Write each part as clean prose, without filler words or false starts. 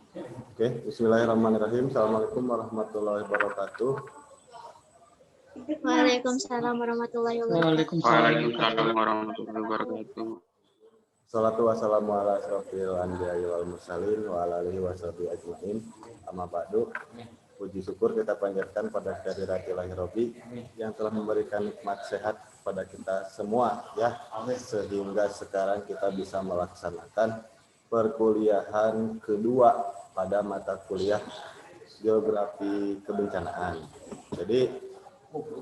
Oke, bismillahirrahmanirrahim. Assalamualaikum warahmatullahi wabarakatuh. Waalaikumsalam warahmatullahi wabarakatuh. Waalaikumsalam warahmatullahi wabarakatuh. Salatu wassalamu ala asrofil anbiya'i wal mursalin wa ala alihi washabihi ajmain. Amma ba'du. Puji syukur kita panjatkan pada kehadirat Ilahi Robbi yang telah memberikan nikmat sehat pada kita semua ya, sehingga sekarang kita bisa melaksanakan perkuliahan kedua pada mata kuliah geografi kebencanaan. Jadi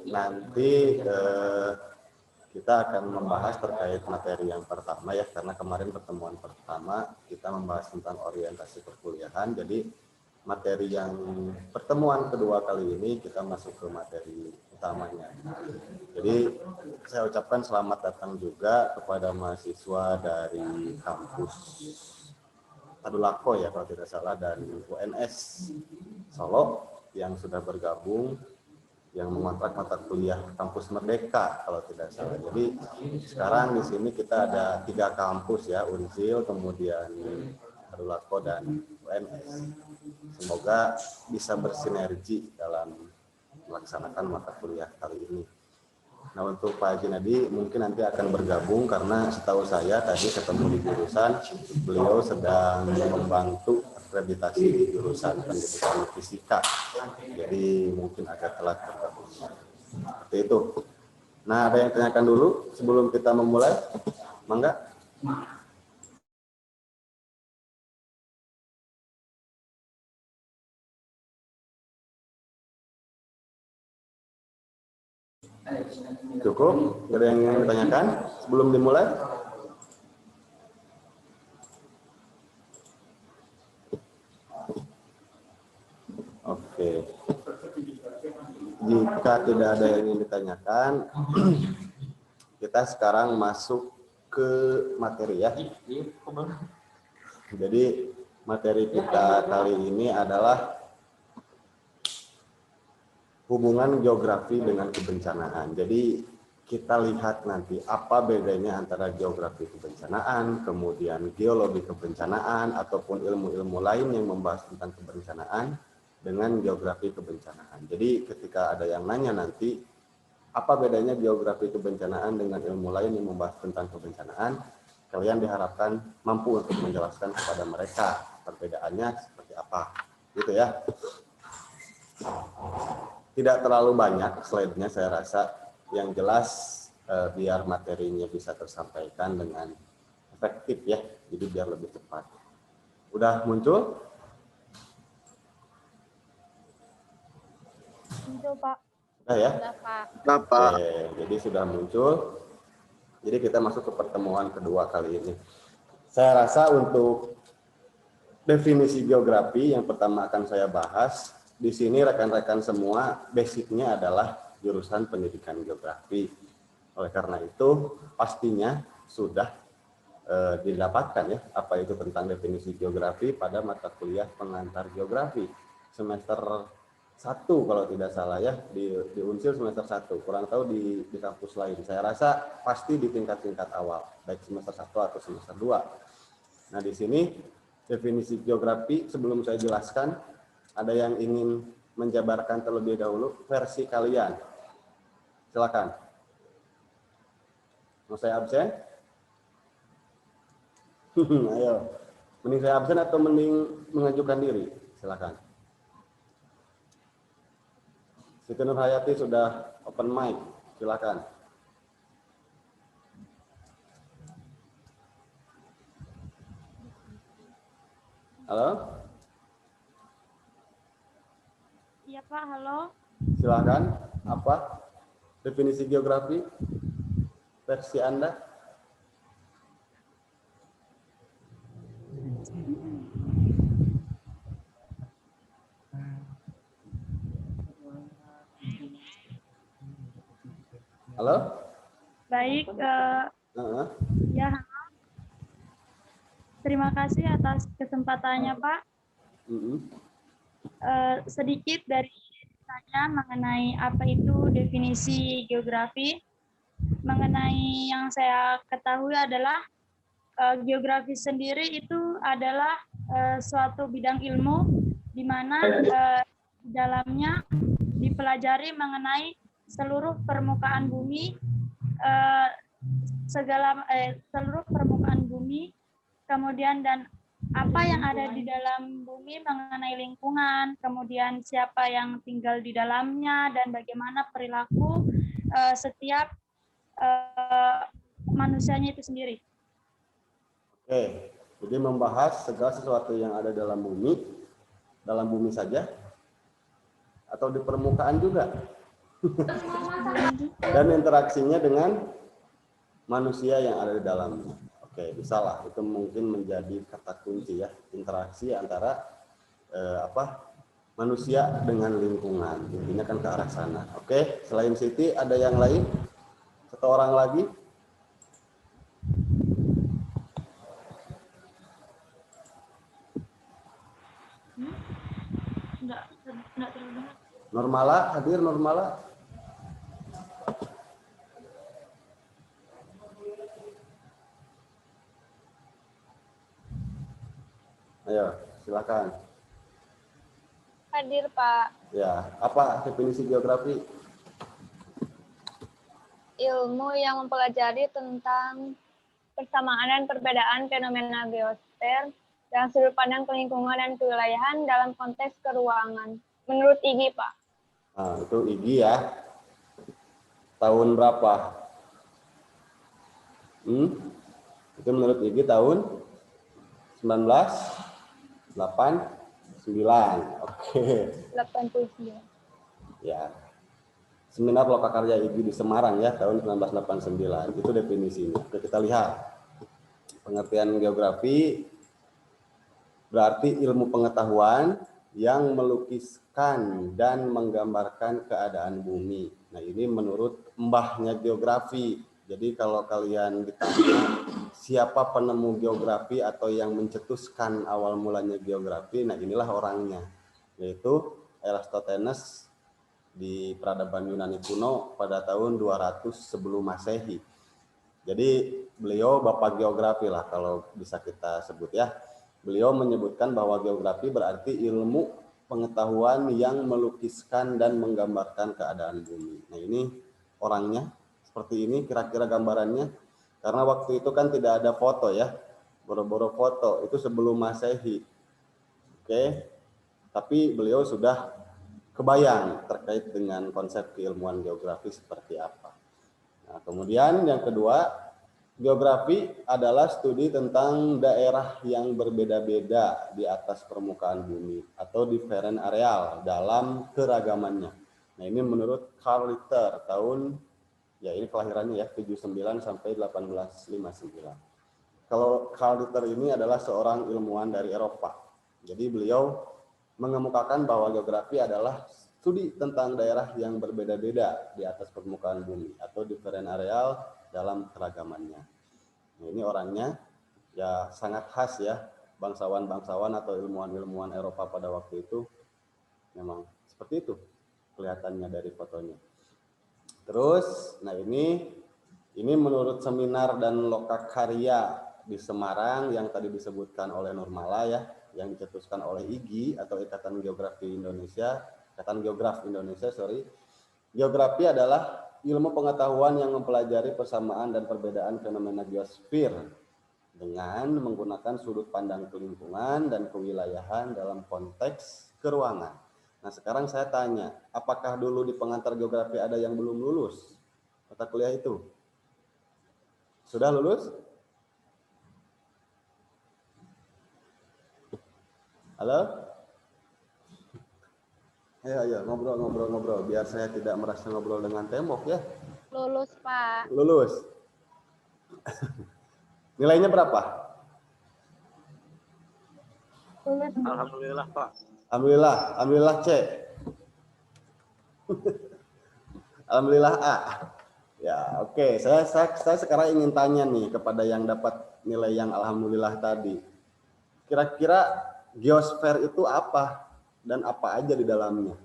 nanti kita akan membahas terkait materi yang pertama ya, karena kemarin pertemuan pertama kita membahas tentang orientasi perkuliahan. Jadi materi yang pertemuan kedua kali ini kita masuk ke materi utamanya. Jadi saya ucapkan selamat datang juga kepada mahasiswa dari kampus Tadulako ya kalau tidak salah, dari UNS Solo yang sudah bergabung, yang mengontrak mata kuliah kampus Merdeka kalau tidak salah. Jadi sekarang di sini kita ada 3 kampus ya, Unsil, kemudian Tadulako dan UNS. Semoga bisa bersinergi dalam melaksanakan mata kuliah kali ini. Nah, untuk Pak Haji Nadi mungkin nanti akan bergabung karena setahu saya tadi ketemu di jurusan, beliau sedang membantu akreditasi di jurusan pendidikan fisika. Jadi mungkin agak telat bergabung. Seperti itu. Nah, ada yang tanyakan dulu sebelum kita memulai? Mangga. Cukup? Ada yang ingin ditanyakan sebelum dimulai? Oke. Jika tidak ada yang ingin ditanyakan, kita sekarang masuk ke materi ya. Jadi materi kita kali ini adalah hubungan geografi dengan kebencanaan. Jadi kita lihat nanti apa bedanya antara geografi kebencanaan, kemudian geologi kebencanaan, ataupun ilmu-ilmu lain yang membahas tentang kebencanaan dengan geografi kebencanaan. Jadi ketika ada yang nanya nanti, apa bedanya geografi kebencanaan dengan ilmu lain yang membahas tentang kebencanaan, kalian diharapkan mampu untuk menjelaskan kepada mereka perbedaannya seperti apa. Gitu ya. Tidak terlalu banyak slide-nya saya rasa, yang jelas biar materinya bisa tersampaikan dengan efektif ya, jadi biar lebih cepat. Udah muncul? Muncul Pak. Udah ya? Sudah Pak. Oke, jadi sudah muncul. Jadi kita masuk ke pertemuan kedua kali ini. Saya rasa untuk definisi geografi yang pertama akan saya bahas. Di sini rekan-rekan semua basicnya adalah jurusan pendidikan geografi. Oleh karena itu pastinya sudah didapatkan ya apa itu tentang definisi geografi pada mata kuliah pengantar geografi semester 1 kalau tidak salah ya, di Unsil semester 1. Kurang tahu di kampus lain. Saya rasa pasti di tingkat-tingkat awal, baik semester 1 atau semester 2. Nah, di sini definisi geografi sebelum saya jelaskan, ada yang ingin menjabarkan terlebih dahulu versi kalian? Silakan. Mau saya absen? Ayo. Mending saya absen atau mending mengajukan diri? Silakan. Siti Nurhayati sudah open mic. Silakan. Halo? Iya Pak, halo. Silakan, apa definisi geografi versi Anda? Halo? Baik, ya, terima kasih atas kesempatannya Pak. Sedikit dari saya mengenai apa itu definisi geografi. Mengenai yang saya ketahui adalah geografi sendiri itu adalah suatu bidang ilmu di mana di dalamnya dipelajari mengenai seluruh permukaan bumi, seluruh permukaan bumi, kemudian dan apa yang ada di dalam bumi mengenai lingkungan, kemudian siapa yang tinggal di dalamnya, dan bagaimana perilaku setiap manusianya itu sendiri. Oke, jadi membahas segala sesuatu yang ada dalam bumi saja, atau di permukaan juga, dan interaksinya dengan manusia yang ada di dalamnya. Oke, bisa lah, itu mungkin menjadi kata kunci ya, interaksi antara manusia dengan lingkungan. Intinya kan ke arah sana. Oke, selain Siti ada yang lain? Satu orang lagi? Enggak terlalu banyak. Normala, hadir Normala? Ayo, silakan. Hadir, Pak. Ya, apa definisi geografi? Ilmu yang mempelajari tentang persamaan dan perbedaan fenomena geosfer dan sudut pandang lingkungan dan kewilayahan dalam konteks keruangan. Menurut IGI, Pak. Nah, itu IGI ya. Tahun berapa? Itu menurut IGI tahun 1989. Oke. 89. Ya. Seminar Lokakarya IGI di Semarang ya, tahun 1989. Itu definisinya. Oke, kita lihat. Pengertian geografi berarti ilmu pengetahuan yang melukiskan dan menggambarkan keadaan bumi. Nah, ini menurut mbahnya geografi. Jadi kalau kalian ditanya siapa penemu geografi atau yang mencetuskan awal mulanya geografi, nah inilah orangnya, yaitu Eratosthenes di peradaban Yunani kuno pada tahun 200 sebelum Masehi. Jadi beliau bapak geografi lah kalau bisa kita sebut ya. Beliau menyebutkan bahwa geografi berarti ilmu pengetahuan yang melukiskan dan menggambarkan keadaan bumi. Nah, ini orangnya seperti ini kira-kira gambarannya. Karena waktu itu kan tidak ada foto ya. Boro-boro foto itu sebelum Masehi. Oke. Tapi beliau sudah kebayang terkait dengan konsep keilmuan geografi seperti apa. Nah, kemudian yang kedua, geografi adalah studi tentang daerah yang berbeda-beda di atas permukaan bumi atau different areal dalam keragamannya. Nah, ini menurut Carl Ritter tahun, ya ini kelahirannya ya, 79 sampai 1859. Kalau Carl Ritter ini adalah seorang ilmuwan dari Eropa. Jadi beliau mengemukakan bahwa geografi adalah studi tentang daerah yang berbeda-beda di atas permukaan bumi atau different areal dalam keragamannya. Nah, ini orangnya ya sangat khas ya, bangsawan-bangsawan atau ilmuwan-ilmuwan Eropa pada waktu itu memang seperti itu kelihatannya dari fotonya. Terus, nah ini menurut seminar dan lokakarya di Semarang yang tadi disebutkan oleh Nurmala ya, yang dicetuskan oleh IGI atau Ikatan Geografi Indonesia, Ikatan Geograf Indonesia, Geografi adalah ilmu pengetahuan yang mempelajari persamaan dan perbedaan fenomena geosfer dengan menggunakan sudut pandang lingkungan dan kewilayahan dalam konteks keruangan. Nah, sekarang saya tanya, apakah dulu di pengantar geografi ada yang belum lulus mata kuliah itu? Sudah lulus? Halo? Ayo, ngobrol, biar saya tidak merasa ngobrol dengan tembok ya. Lulus, Pak. Lulus. Nilainya berapa? Lulus. Alhamdulillah, Pak. Alhamdulillah C. Alhamdulillah A. Ya, oke. Saya sekarang ingin tanya nih kepada yang dapat nilai yang alhamdulillah tadi. Kira-kira geosfer itu apa dan apa aja di dalamnya?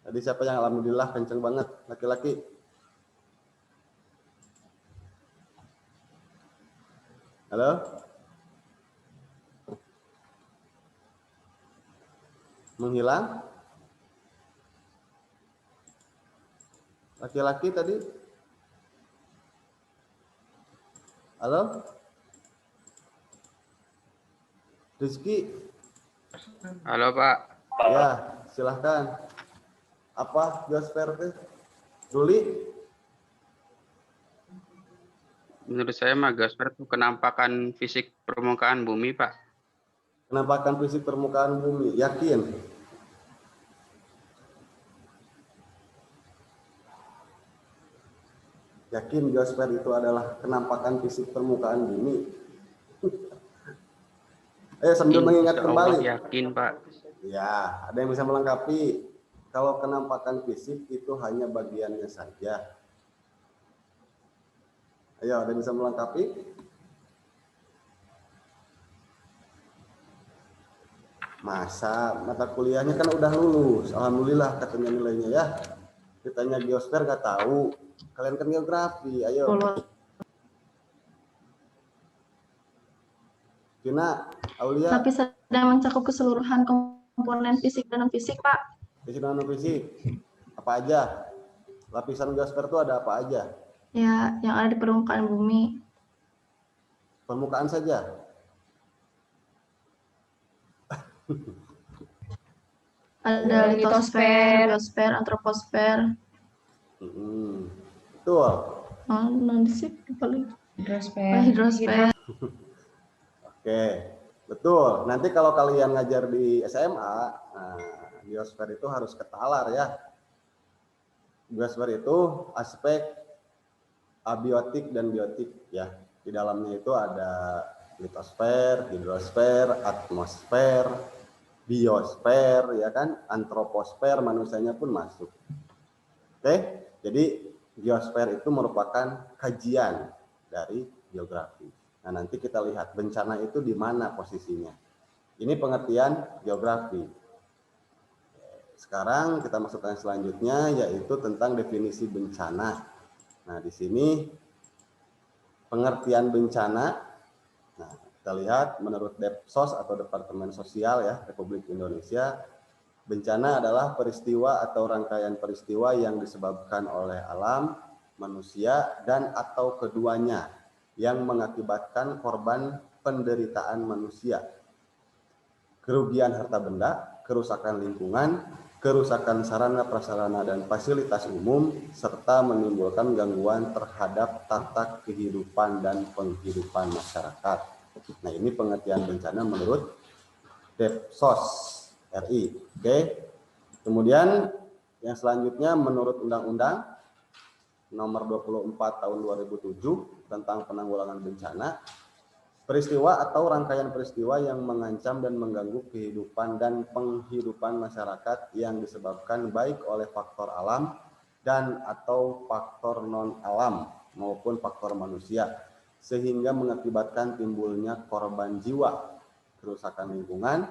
Tadi siapa yang alhamdulillah kenceng banget? Laki-laki. Halo? Menghilang? Laki-laki tadi? Halo? Rizky? Halo Pak. Ya, silahkan. Apa geosfer itu? Ruli? Menurut saya mah geosfer itu kenampakan fisik permukaan bumi Pak. Penampakan fisik permukaan bumi. Yakin? Yakin geosfer itu adalah kenampakan fisik permukaan bumi? Ayo sambil mengingat Insya Allah kembali. yakin Pak. Ya, ada yang bisa melengkapi. Kalau kenampakan fisik itu hanya bagiannya saja. Ayo, ada yang bisa melengkapi? Masa mata kuliahnya kan udah lulus. Alhamdulillah katanya nilainya ya. Ditanya geosfer nggak tahu. Kalian kan geografi. Ayo. Vina, Aulia. Tapi sedang mencakup keseluruhan komponen fisik dan non-fisik, Pak. Fisik dan non-fisik. Apa aja? Lapisan geosfer itu ada apa aja? Ya, yang ada di permukaan bumi. Permukaan saja. Ada litosfer, biosfer, antroposfer. Betul. Oh, non-fisik paling hidrosfer. Oke, betul. Nanti kalau kalian ngajar di SMA, biosfer itu harus ketalar ya. Biosfer itu aspek abiotik dan biotik ya. Di dalamnya itu ada litosfer, hidrosfer, atmosfer, biosfer ya kan, antroposfer, manusianya pun masuk. Oke, jadi geosfer itu merupakan kajian dari geografi. Nah, nanti kita lihat bencana itu di mana posisinya. Ini pengertian geografi. Sekarang kita masukkan selanjutnya yaitu tentang definisi bencana. Nah, di sini pengertian bencana. Nah, kita lihat menurut Depsos atau Departemen Sosial ya Republik Indonesia, bencana adalah peristiwa atau rangkaian peristiwa yang disebabkan oleh alam, manusia, dan atau keduanya yang mengakibatkan korban penderitaan manusia, kerugian harta benda, kerusakan lingkungan, kerusakan sarana prasarana dan fasilitas umum, serta menimbulkan gangguan terhadap tata kehidupan dan penghidupan masyarakat. Nah, ini pengertian bencana menurut Depsos RI. Oke. Kemudian yang selanjutnya menurut Undang-Undang Nomor 24 Tahun 2007 tentang penanggulangan bencana, peristiwa atau rangkaian peristiwa yang mengancam dan mengganggu kehidupan dan penghidupan masyarakat yang disebabkan baik oleh faktor alam dan atau faktor non-alam maupun faktor manusia, sehingga mengakibatkan timbulnya korban jiwa, kerusakan lingkungan,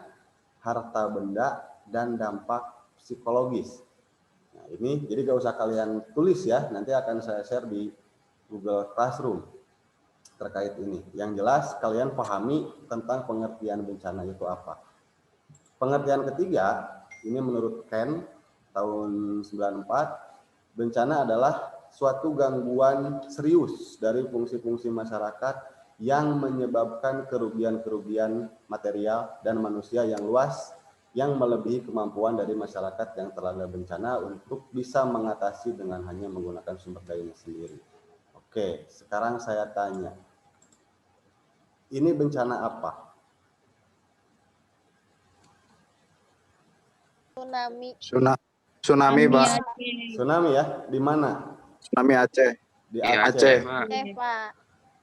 harta benda, dan dampak psikologis. Nah, ini jadi gak usah kalian tulis ya, nanti akan saya share di Google Classroom terkait ini. Yang jelas kalian pahami tentang pengertian bencana itu apa. Pengertian ketiga, ini menurut Ken tahun 94, bencana adalah suatu gangguan serius dari fungsi-fungsi masyarakat yang menyebabkan kerugian-kerugian material dan manusia yang luas yang melebihi kemampuan dari masyarakat yang terlanda bencana untuk bisa mengatasi dengan hanya menggunakan sumber dayanya sendiri. Oke, sekarang saya tanya, ini bencana apa? Tsunami, Pak. Tsunami ya? Di mana? Tsunami Aceh. Di Di Aceh. Pak.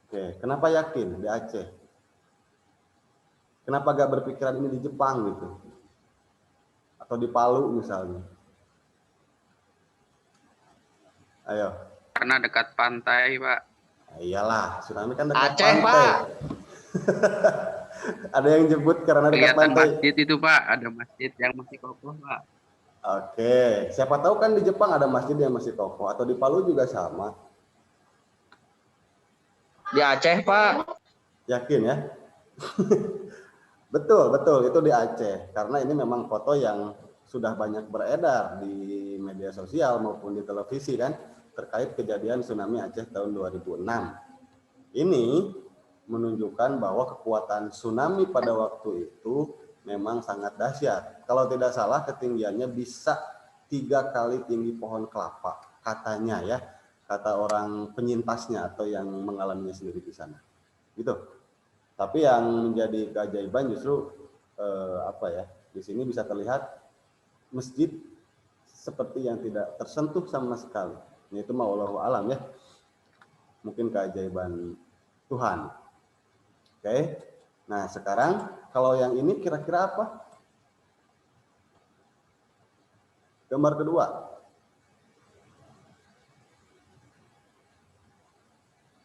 Oke, kenapa yakin di Aceh? Kenapa gak berpikiran ini di Jepang gitu? Atau di Palu misalnya? Ayo. Karena dekat pantai Pak. Nah, iyalah, tsunami kan dekat Aceh, pantai. Pak. Ada yang jemput karena dekat Kelihatan pantai. masjid itu Pak. Ada masjid yang masih kokoh Pak. Oke, siapa tahu kan di Jepang ada masjid yang masih kokoh, atau di Palu juga sama. Di Aceh, Pak. Yakin ya? Betul, betul, itu di Aceh. Karena ini memang foto yang sudah banyak beredar di media sosial maupun di televisi kan, terkait kejadian tsunami Aceh tahun 2006. Ini menunjukkan bahwa kekuatan tsunami pada waktu itu memang sangat dahsyat. Kalau tidak salah ketinggiannya bisa 3 kali tinggi pohon kelapa, katanya ya, kata orang penyintasnya atau yang mengalaminya sendiri di sana. Gitu. Tapi yang menjadi keajaiban justru di sini bisa terlihat masjid seperti yang tidak tersentuh sama sekali. Itu mah wallahu alam ya. Mungkin keajaiban Tuhan. Oke. Nah, sekarang kalau yang ini kira-kira apa? Gambar kedua.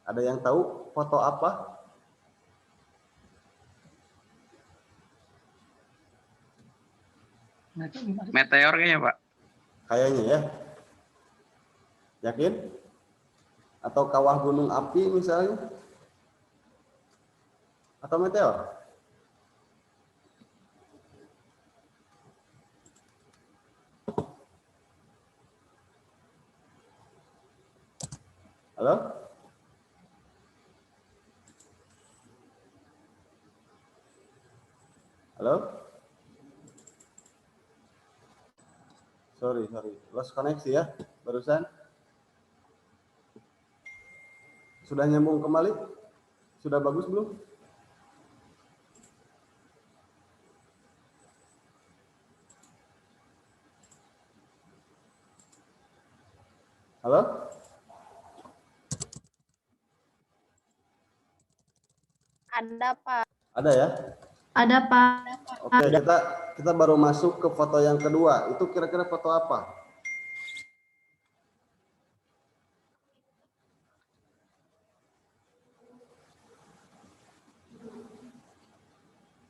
Ada yang tahu foto apa? Meteor kayaknya, Pak. Kayaknya ya. Yakin? Atau kawah gunung api misalnya? Atau meteor? Halo? Halo? Sorry. Lost koneksi ya barusan. Sudah nyambung kembali? Sudah bagus belum? Halo? Ada, Pak. Ada ya? Ada, Pak. Oke, kita baru masuk ke foto yang kedua. Itu kira-kira foto apa?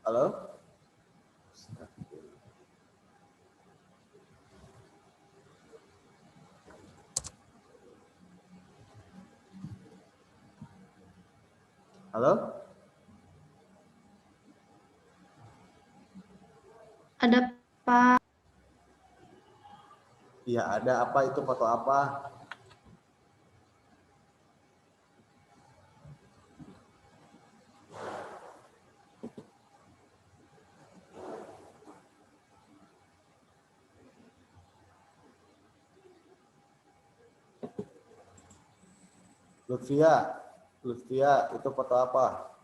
Halo? Halo? Ada, Pak. Iya, ada apa itu foto apa? Lutfia, itu foto apa?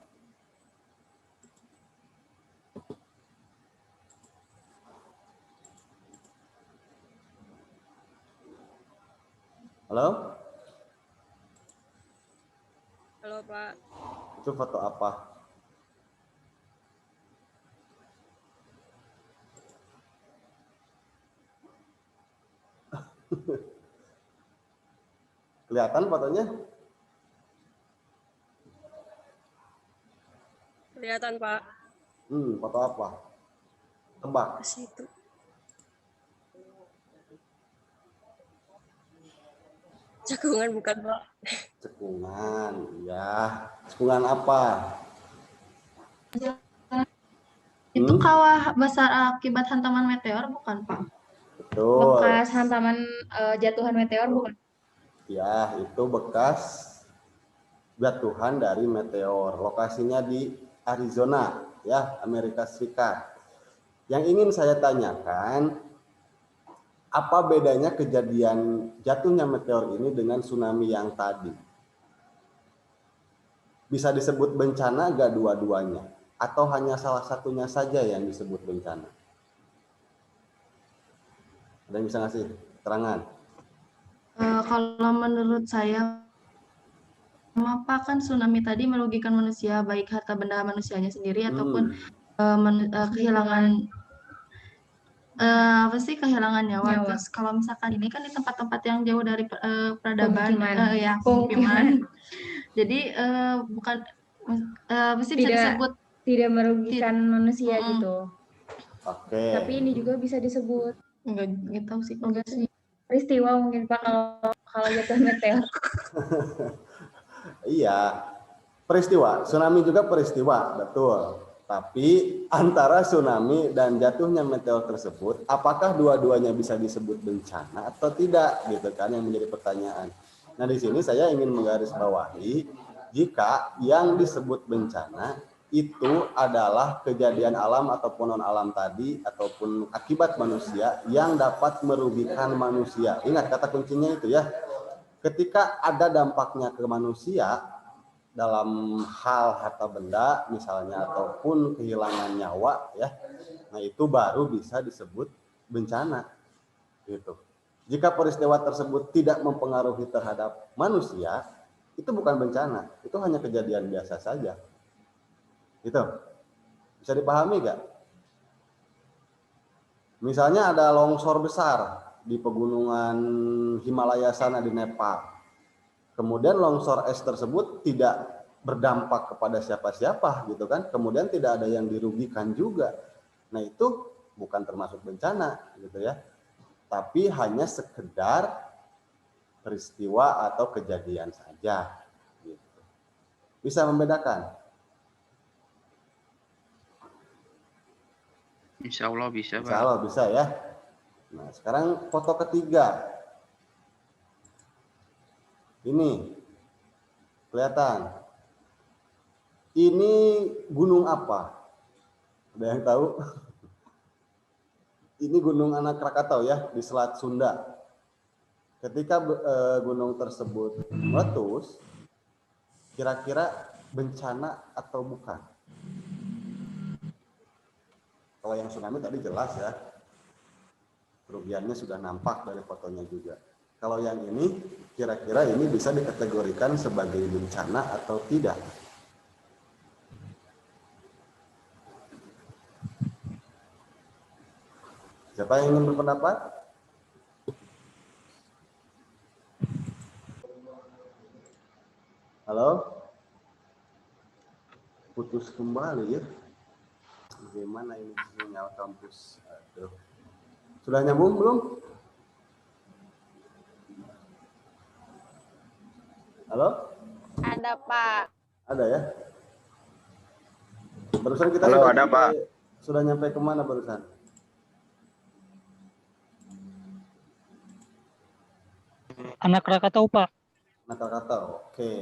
Halo? Halo, Pak. Itu foto apa? Kelihatan fotonya? Kelihatan, Pak. Foto apa? Tebak. Ke situ. Cekungan bukan, Pak. Cekungan, ya. Cekungan apa? Itu kawah besar akibat hantaman meteor bukan, Pak? Betul. Bekas hantaman jatuhan meteor bukan? Ya, itu bekas jatuhan dari meteor. Lokasinya di Arizona, ya, Amerika Serikat. Yang ingin saya tanyakan, apa bedanya kejadian jatuhnya meteor ini dengan tsunami yang tadi? Bisa disebut bencana nggak dua-duanya? Atau hanya salah satunya saja yang disebut bencana? Ada yang bisa ngasih keterangan? Kalau menurut saya, Pak, kan tsunami tadi merugikan manusia, baik harta benda manusianya sendiri ataupun kehilangan kehilangan nyawa. Nyawa. Terus kalau misalkan ini kan di tempat-tempat yang jauh dari peradaban, Pemukiman. pemukiman. Jadi bukan bisa Tidak. disebut Tidak merugikan manusia gitu. Oke. Tapi ini juga bisa disebut nggak tahu sih kalau enggak sih peristiwa mungkin, Pak, kalau jatuh meteor. Iya, peristiwa. Tsunami juga peristiwa, betul. Tapi antara tsunami dan jatuhnya meteor tersebut, apakah dua-duanya bisa disebut bencana atau tidak, gitu kan yang menjadi pertanyaan. Nah, di sini saya ingin menggarisbawahi jika yang disebut bencana itu adalah kejadian alam ataupun non alam tadi ataupun akibat manusia yang dapat merugikan manusia. Ingat kata kuncinya itu ya. Ketika ada dampaknya ke manusia dalam hal harta benda misalnya ataupun kehilangan nyawa ya, nah itu baru bisa disebut bencana gitu. Jika peristiwa tersebut tidak mempengaruhi terhadap manusia, itu bukan bencana, itu hanya kejadian biasa saja. Gitu. Bisa dipahami nggak? Misalnya ada longsor besar di pegunungan Himalaya sana di Nepal. Kemudian longsor es tersebut tidak berdampak kepada siapa-siapa gitu kan. Kemudian tidak ada yang dirugikan juga. Nah, itu bukan termasuk bencana gitu ya. Tapi hanya sekedar peristiwa atau kejadian saja gitu. Bisa membedakan? Insya Allah bisa, Pak. Insya Allah bisa ya. Nah, sekarang foto ketiga. Ini kelihatan. Ini gunung apa? Ada yang tahu? Ini Gunung Anak Krakatau ya di Selat Sunda. Ketika gunung tersebut meletus, kira-kira bencana atau bukan? Kalau yang tsunami tadi jelas ya, kerugiannya sudah nampak dari fotonya juga. Kalau yang ini, kira-kira ini bisa dikategorikan sebagai bencana atau tidak? Siapa yang ingin berpendapat? Halo? Putus kembali ya. Bagaimana ini sinyal kampus? Aduh. Sudah nyambung belum? Halo? Ada, Pak. Ada ya? Barusan kita Halo, sudah ada, Pak. Sudah nyampe kemana barusan? Anak Krakatau, Pak. Anak Krakatau, oke.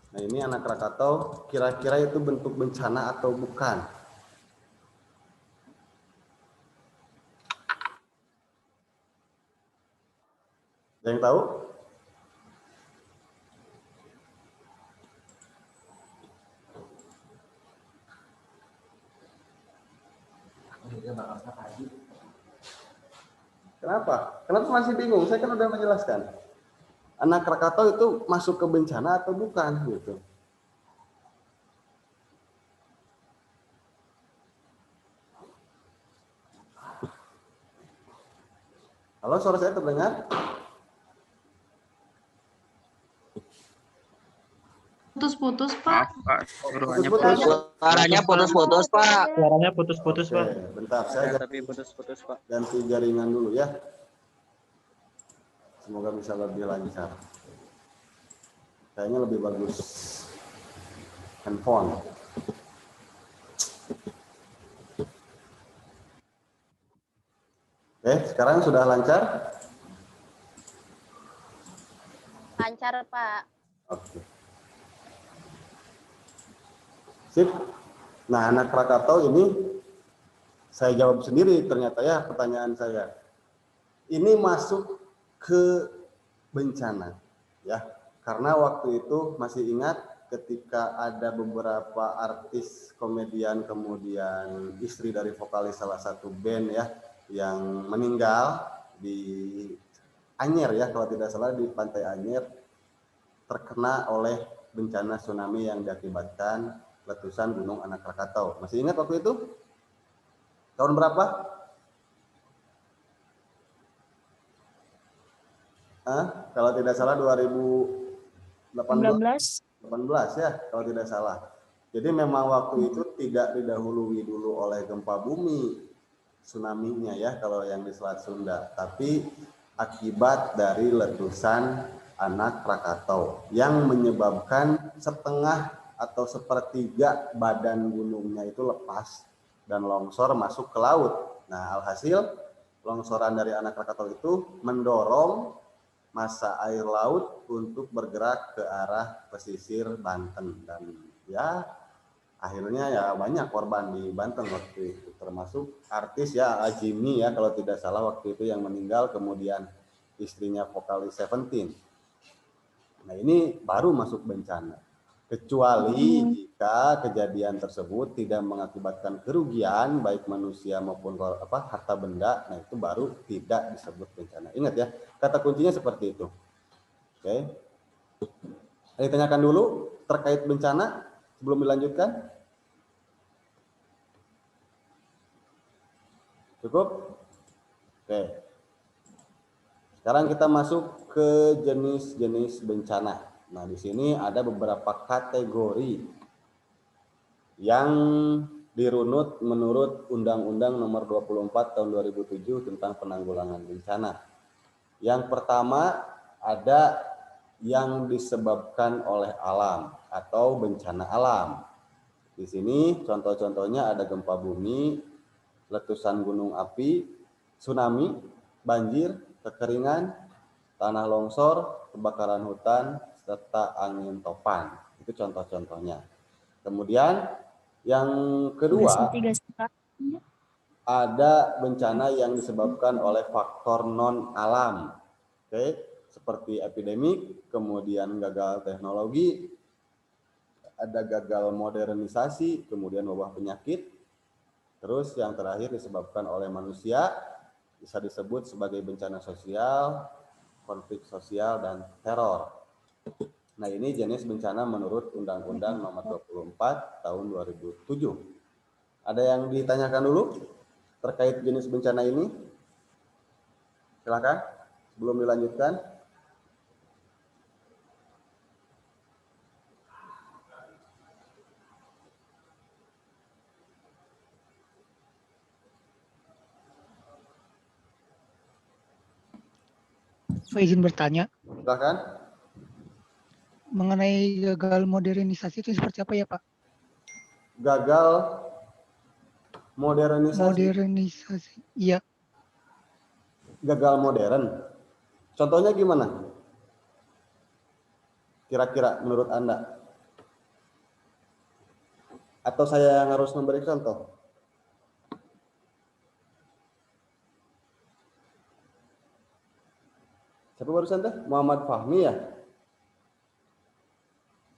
Nah, ini Anak Krakatau, kira-kira itu bentuk bencana atau bukan? Ada yang tahu? Kenapa? Kenapa masih bingung? Saya kan udah menjelaskan. Anak Krakatau itu masuk ke bencana atau bukan gitu. Halo, suara saya terdengar? Putus-putus, Maaf, Pak. Pak. Suaranya Putus-putus. Suaranya putus-putus, Pak. Suaranya putus-putus, Oke, Pak. bentar saya Tapi putus-putus, Pak. ganti jaringan dulu ya. Semoga bisa lebih lancar. Kayaknya lebih bagus handphone. Oke, sekarang sudah lancar? Lancar, Pak. Oke. Sip. Nah, Anak Krakatau ini saya jawab sendiri ternyata ya pertanyaan saya. Ini masuk ke bencana ya. Karena waktu itu masih ingat ketika ada beberapa artis komedian kemudian istri dari vokalis salah satu band ya yang meninggal di Anyer ya kalau tidak salah di Pantai Anyer terkena oleh bencana tsunami yang diakibatkan letusan Gunung Anak Krakatau. Masih ingat waktu itu? Tahun berapa? Kalau tidak salah 2018 ya, kalau tidak salah. Jadi memang waktu itu tidak didahului dulu oleh gempa bumi tsunami-nya ya kalau yang di Selat Sunda, tapi akibat dari letusan anak Krakatau yang menyebabkan setengah atau sepertiga badan gunungnya itu lepas dan longsor masuk ke laut. Nah, alhasil longsoran dari anak Krakatau itu mendorong massa air laut untuk bergerak ke arah pesisir Banten, dan ya akhirnya ya banyak korban di Banten waktu itu, termasuk artis ya Azimi ya kalau tidak salah waktu itu yang meninggal, kemudian istrinya vokalis Seventeen. Nah, ini baru masuk bencana. Kecuali jika kejadian tersebut tidak mengakibatkan kerugian baik manusia maupun harta benda, nah itu baru tidak disebut bencana. Ingat ya, kata kuncinya seperti itu. Oke. Ditanyakan dulu terkait bencana sebelum dilanjutkan. Cukup? Oke. Sekarang kita masuk ke jenis-jenis bencana. Nah, di sini ada beberapa kategori yang dirunut menurut Undang-Undang Nomor 24 Tahun 2007 tentang penanggulangan bencana. Yang pertama ada yang disebabkan oleh alam atau bencana alam. Di sini contoh-contohnya ada gempa bumi, letusan gunung api, tsunami, banjir, kekeringan, tanah longsor, kebakaran hutan, serta angin topan. Itu contoh-contohnya. Kemudian yang kedua, ada bencana yang disebabkan oleh faktor non-alam. Oke, seperti epidemik, kemudian gagal teknologi, ada gagal modernisasi, kemudian wabah penyakit. Terus yang terakhir disebabkan oleh manusia, bisa disebut sebagai bencana sosial, konflik sosial, dan teror. Nah, ini jenis bencana menurut Undang-Undang Nomor 24 Tahun 2007. Ada yang ditanyakan dulu terkait jenis bencana ini? Silakan sebelum dilanjutkan. Saya izin bertanya. Silakan. Mengenai gagal modernisasi itu seperti apa ya, Pak? Gagal modernisasi. Modernisasi, iya. Gagal modern. Contohnya gimana? Kira-kira menurut Anda? Atau saya yang harus memberi contoh? Siapa barusan teh? Muhammad Fahmi ya?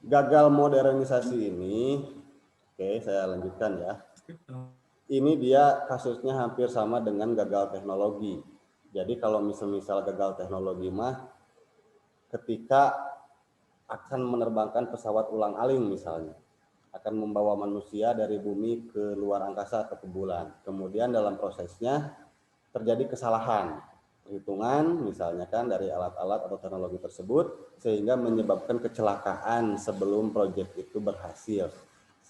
Gagal modernisasi ini, oke saya lanjutkan ya. Ini dia kasusnya hampir sama dengan gagal teknologi. Jadi kalau misal gagal teknologi mah ketika akan menerbangkan pesawat ulang-alik misalnya, akan membawa manusia dari bumi ke luar angkasa atau ke bulan. Kemudian dalam prosesnya terjadi kesalahan perhitungan misalnya kan dari alat-alat atau teknologi tersebut sehingga menyebabkan kecelakaan sebelum proyek itu berhasil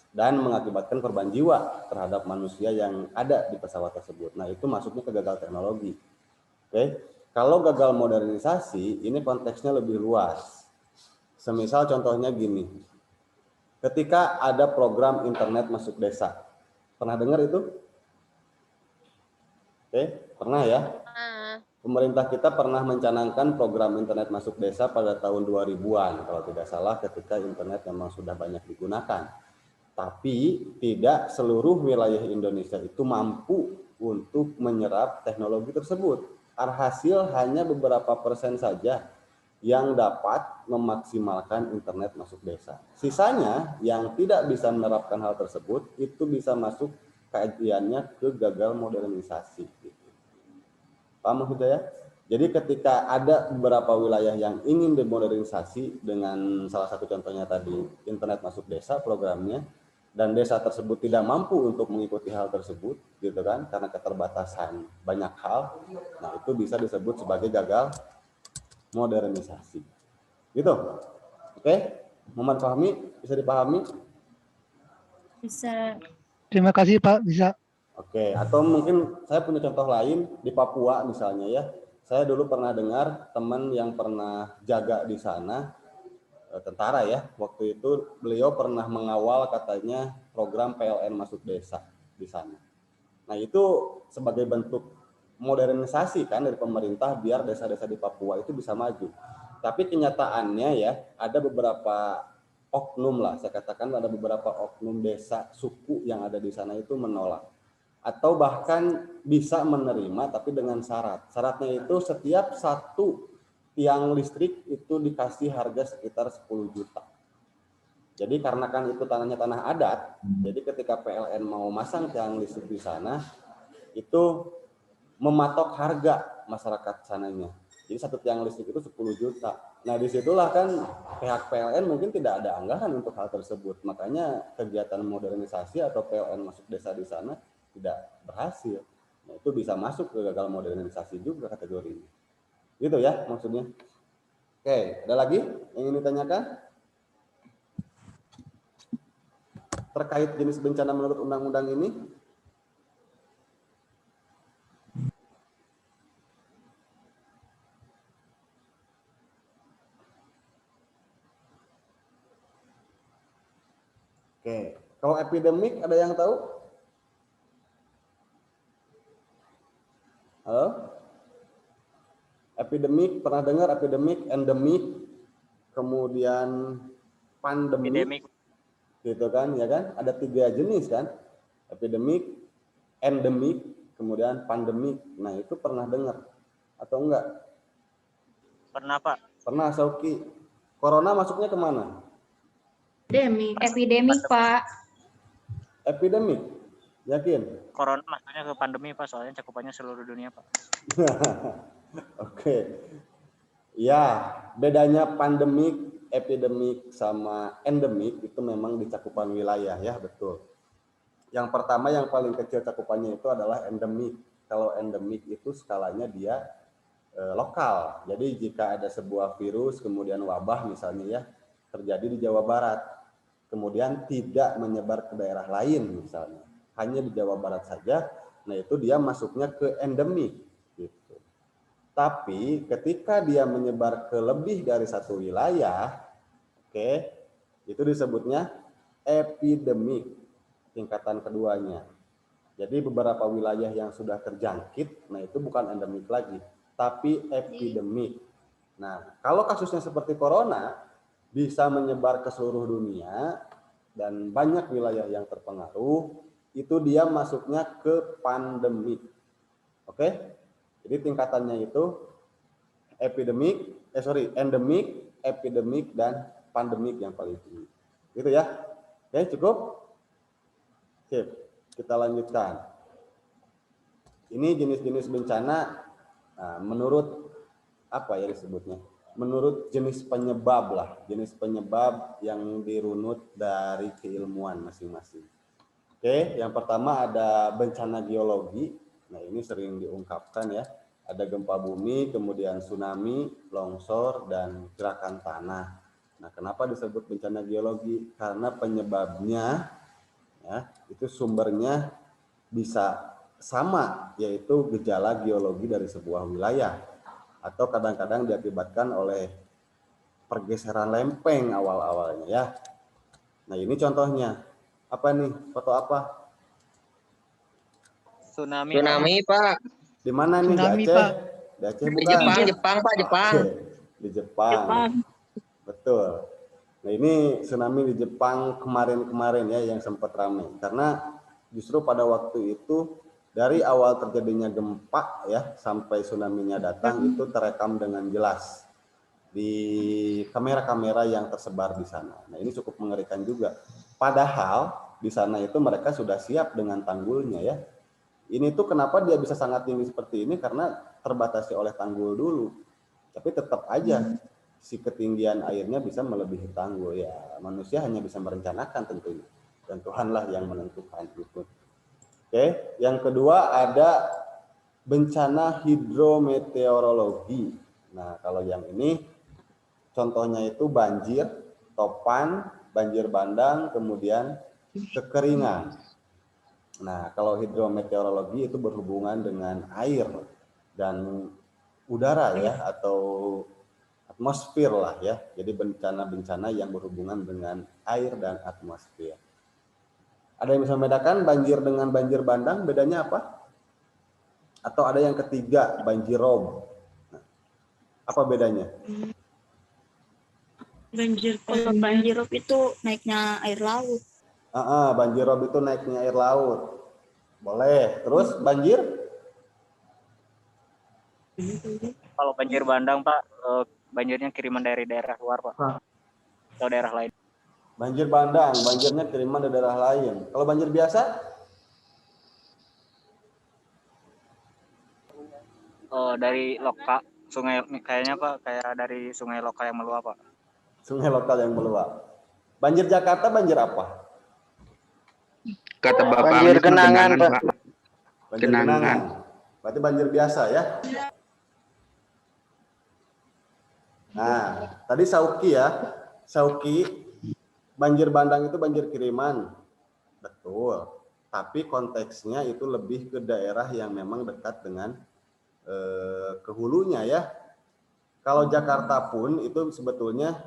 dan mengakibatkan korban jiwa terhadap manusia yang ada di pesawat tersebut. Nah, itu masuknya ke gagal teknologi. Oke. Kalau gagal modernisasi ini konteksnya lebih luas. Semisal contohnya gini. Ketika ada program internet masuk desa. Pernah dengar itu? Oke, pernah ya? Pemerintah kita pernah mencanangkan program internet masuk desa pada tahun 2000-an, kalau tidak salah ketika internet memang sudah banyak digunakan. Tapi tidak seluruh wilayah Indonesia itu mampu untuk menyerap teknologi tersebut. Alhasil hanya beberapa persen saja yang dapat memaksimalkan internet masuk desa. Sisanya yang tidak bisa menerapkan hal tersebut itu bisa masuk kajiannya ke gagal modernisasi. Paham maksudnya ya? Jadi ketika ada beberapa wilayah yang ingin demodernisasi dengan salah satu contohnya tadi internet masuk desa programnya dan desa tersebut tidak mampu untuk mengikuti hal tersebut gitu kan karena keterbatasan banyak hal, nah itu bisa disebut sebagai gagal modernisasi. Gitu. Oke? Muhammad Fahmi bisa dipahami? Bisa. Terima kasih Pak, bisa. Oke, atau mungkin saya punya contoh lain di Papua misalnya ya. Saya dulu pernah dengar teman yang pernah jaga di sana, tentara ya, waktu itu beliau pernah mengawal katanya program PLN masuk desa di sana. Nah itu sebagai bentuk modernisasi kan dari pemerintah biar desa-desa di Papua itu bisa maju. Tapi kenyataannya ya ada beberapa oknum lah, saya katakan ada beberapa oknum desa suku yang ada di sana itu menolak. Atau bahkan bisa menerima tapi dengan syarat. Syaratnya itu setiap satu tiang listrik itu dikasih harga sekitar 10 juta. Jadi karena kan itu tanahnya tanah adat, jadi ketika PLN mau masang tiang listrik di sana, itu mematok harga masyarakat sananya. Jadi satu tiang listrik itu 10 juta. Nah disitulah kan pihak PLN mungkin tidak ada anggaran untuk hal tersebut. Makanya kegiatan modernisasi atau PLN masuk desa di sana tidak berhasil. Nah, itu bisa masuk ke gagal modernisasi juga kategori ini. Gitu ya maksudnya. Oke, ada lagi yang ingin ditanyakan? Terkait jenis bencana menurut undang-undang ini? Oke, kalau epidemik ada yang tahu? Halo? Epidemik, pernah dengar epidemik, endemik, kemudian pandemik, gitu kan, ya kan? Ada 3 jenis kan? Epidemik, endemik, kemudian pandemik. Nah itu pernah dengar atau enggak? Pernah, Pak. Pernah, Sauki. Corona masuknya kemana? Epidemik, Pak. Epidemik, yakin? Corona masuknya ke pandemi, Pak, soalnya cakupannya seluruh dunia, Pak. Oke. Ya, bedanya pandemik, epidemik sama endemik itu memang di cakupan wilayah ya, betul. Yang pertama yang paling kecil cakupannya itu adalah endemik. Kalau endemik itu skalanya dia lokal. Jadi jika ada sebuah virus kemudian wabah misalnya ya terjadi di Jawa Barat, kemudian tidak menyebar ke daerah lain misalnya, hanya di Jawa Barat saja, nah itu dia masuknya ke endemik gitu. Tapi ketika dia menyebar ke lebih dari satu wilayah, oke, itu disebutnya epidemik tingkatan keduanya. Jadi beberapa wilayah yang sudah terjangkit, nah itu bukan endemik lagi, tapi epidemik. Nah, kalau kasusnya seperti corona, bisa menyebar ke seluruh dunia dan banyak wilayah yang terpengaruh, itu dia masuknya ke pandemik. Oke? Jadi tingkatannya itu endemik, epidemik dan pandemik yang paling tinggi. Gitu ya. Oke, cukup? Sip. Kita lanjutkan. Ini jenis-jenis bencana menurut apa ya disebutnya? Menurut jenis penyebab lah, jenis penyebab yang dirunut dari keilmuan masing-masing. Oke, yang pertama ada bencana geologi. Nah, ini sering diungkapkan ya. Ada gempa bumi, kemudian tsunami, longsor, dan gerakan tanah. Nah, kenapa disebut bencana geologi? Karena penyebabnya ya, itu sumbernya bisa sama, yaitu gejala geologi dari sebuah wilayah. Atau kadang-kadang diakibatkan oleh pergeseran lempeng awal-awalnya ya. Nah ini contohnya. Apa nih? Foto apa? Tsunami, Pak. Di mana nih? Tsunami, Di Aceh? Pak. Di Aceh Di bukan? Jepang, Pak, Jepang. Oke. Di Jepang. Betul. Nah ini tsunami di Jepang kemarin-kemarin ya yang sempat ramai. Karena justru pada waktu itu dari awal terjadinya gempa ya sampai tsunami-nya datang itu terekam dengan jelas di kamera-kamera yang tersebar di sana. Nah, ini cukup mengerikan juga. Padahal di sana itu mereka sudah siap dengan tanggulnya ya. Ini tuh kenapa dia bisa sangat tinggi seperti ini karena terbatasi oleh tanggul dulu. Tapi tetap aja si ketinggian airnya bisa melebihi tanggul ya. Manusia hanya bisa merencanakan tentunya. Dan Tuhanlah yang menentukan itu. Oke, yang kedua ada bencana hidrometeorologi. Nah, kalau yang ini contohnya itu banjir, topan, banjir bandang, kemudian kekeringan. Nah, kalau hidrometeorologi itu berhubungan dengan air dan udara ya, atau atmosfer lah ya. Jadi bencana-bencana yang berhubungan dengan air dan atmosfer. Ada yang bisa membedakan banjir dengan banjir bandang, bedanya apa? Atau ada yang ketiga, banjir rob. Nah, apa bedanya? Kalau banjir rob itu naiknya air laut. Banjir rob itu naiknya air laut. Boleh. Terus banjir? Kalau banjir bandang Pak, banjirnya kiriman dari daerah luar Pak, atau daerah lain. Banjir bandang, banjirnya kiriman dari daerah lain. Kalau banjir biasa? Dari loka sungai, kayaknya Pak, kayak dari sungai Loka yang meluap Pak. Sungai lokal yang meluap. Banjir Jakarta banjir apa? Kata Bapak Banjir Anies mah genangan, Pak. Pak. Banjir Genangan. genangan. Berarti banjir biasa ya. Nah, tadi Sauki ya. Sauki, banjir bandang itu banjir kiriman. Betul. Tapi konteksnya itu lebih ke daerah yang memang dekat dengan ke hulunya ya. Kalau Jakarta pun itu sebetulnya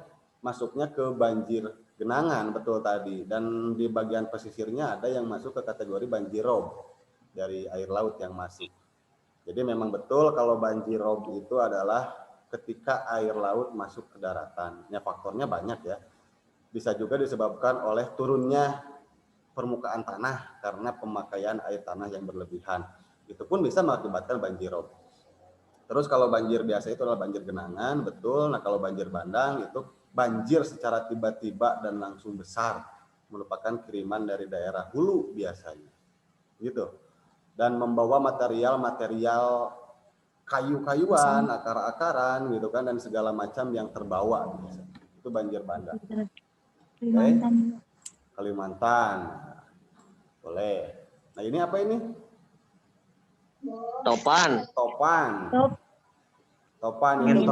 masuknya ke banjir genangan, betul tadi. Dan di bagian pesisirnya ada yang masuk ke kategori banjir rob dari air laut yang masuk. Jadi memang betul kalau banjir rob itu adalah ketika air laut masuk ke daratan. Ya, faktornya banyak ya. Bisa juga disebabkan oleh turunnya permukaan tanah karena pemakaian air tanah yang berlebihan. Itu pun bisa mengakibatkan banjir rob. Terus kalau banjir biasa itu adalah banjir genangan, betul. Nah kalau banjir bandang itu banjir secara tiba-tiba dan langsung besar, merupakan kiriman dari daerah hulu biasanya, gitu. Dan membawa material-material kayu-kayuan, akar-akaran, gitu kan, dan segala macam yang terbawa. Itu banjir bandang. Kalimantan. Kalimantan, boleh. Nah ini apa ini? Topan. Topan itu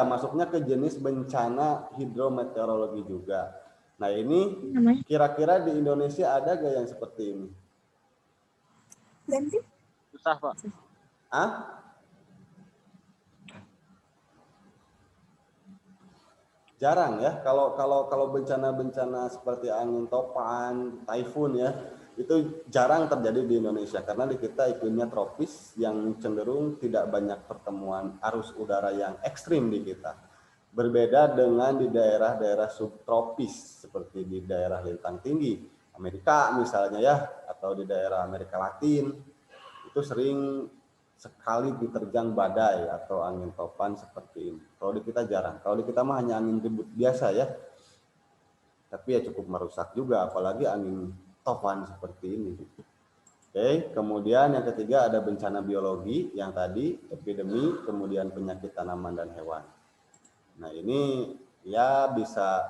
masuknya ke jenis bencana hidrometeorologi juga. Nah ini kira-kira di Indonesia ada gak yang seperti ini? Susah Pak. Jarang ya. Kalau bencana-bencana seperti angin topan, taifun ya, itu jarang terjadi di Indonesia karena di kita iklimnya tropis yang cenderung tidak banyak pertemuan arus udara yang ekstrim di kita. Berbeda dengan di daerah-daerah subtropis seperti di daerah lintang tinggi Amerika misalnya ya, atau di daerah Amerika Latin, itu sering sekali diterjang badai atau angin topan seperti ini. Kalau di kita jarang. Kalau di kita mah hanya angin ribut biasa ya. Tapi ya cukup merusak juga, apalagi angin topan seperti ini. Oke, kemudian yang ketiga ada bencana biologi yang tadi epidemi, kemudian penyakit tanaman dan hewan. Nah ini ya bisa,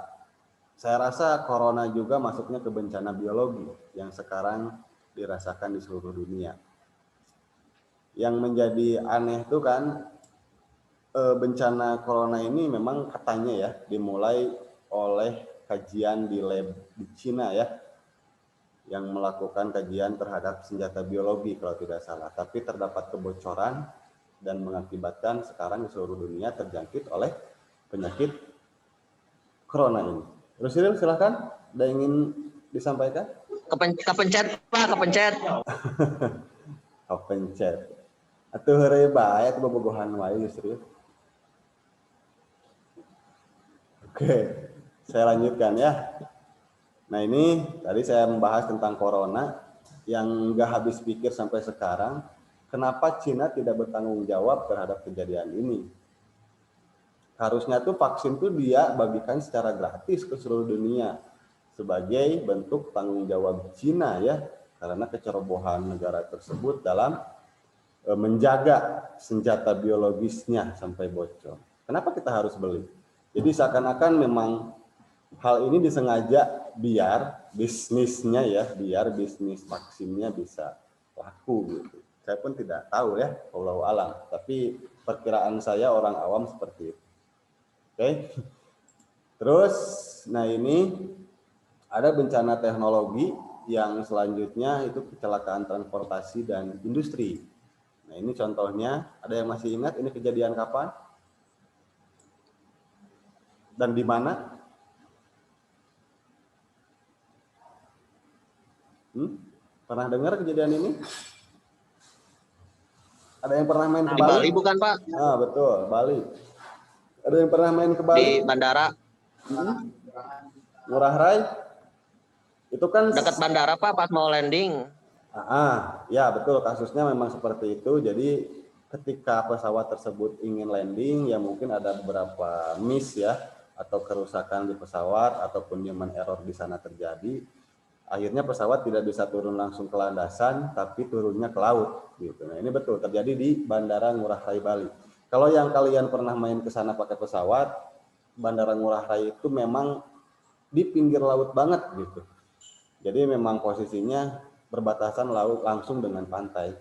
saya rasa corona juga masuknya ke bencana biologi yang sekarang dirasakan di seluruh dunia. Yang menjadi aneh itu kan bencana corona ini memang katanya ya dimulai oleh kajian di lab di Cina ya, yang melakukan kajian terhadap senjata biologi kalau tidak salah, tapi terdapat kebocoran dan mengakibatkan sekarang di seluruh dunia terjangkit oleh penyakit corona ini. Rusiril silahkan, ada ingin disampaikan? Kepencet Pak, kepencet. Kepencet. Atuh heureuy bae atuh bobogohan wae Yusril. Oke, saya lanjutkan ya. Nah ini tadi saya membahas tentang corona yang nggak habis pikir sampai sekarang. Kenapa Cina tidak bertanggung jawab terhadap kejadian ini? Harusnya tuh vaksin tuh dia bagikan secara gratis ke seluruh dunia sebagai bentuk tanggung jawab Cina ya, karena kecerobohan negara tersebut dalam menjaga senjata biologisnya sampai bocor. Kenapa kita harus beli? Jadi seakan-akan memang hal ini disengaja biar bisnisnya ya, biar bisnis vaksinnya bisa laku gitu. Saya pun tidak tahu ya, wallahu alam. Tapi perkiraan saya orang awam seperti itu. Oke. Terus, nah ini ada bencana teknologi yang selanjutnya itu kecelakaan transportasi dan industri. Nah, ini contohnya. Ada yang masih ingat ini kejadian kapan? Dan di mana? Pernah dengar kejadian ini? Ada yang pernah main ke Di Bali bukan, Pak? Ah, betul, Bali. Ada yang pernah main ke Bali? Di bandara. Ngurah Rai? Itu kan Dekat bandara, Pak, pas mau landing. Ya betul, kasusnya memang seperti itu. Jadi ketika pesawat tersebut ingin landing, ya mungkin ada beberapa miss ya, atau kerusakan di pesawat, ataupun human error di sana terjadi. Akhirnya pesawat tidak bisa turun langsung ke landasan, tapi turunnya ke laut. Gitu. Nah, ini betul terjadi di Bandara Ngurah Rai Bali. Kalau yang kalian pernah main ke sana pakai pesawat, Bandara Ngurah Rai itu memang di pinggir laut banget gitu. Jadi memang posisinya berbatasan laut langsung dengan pantai.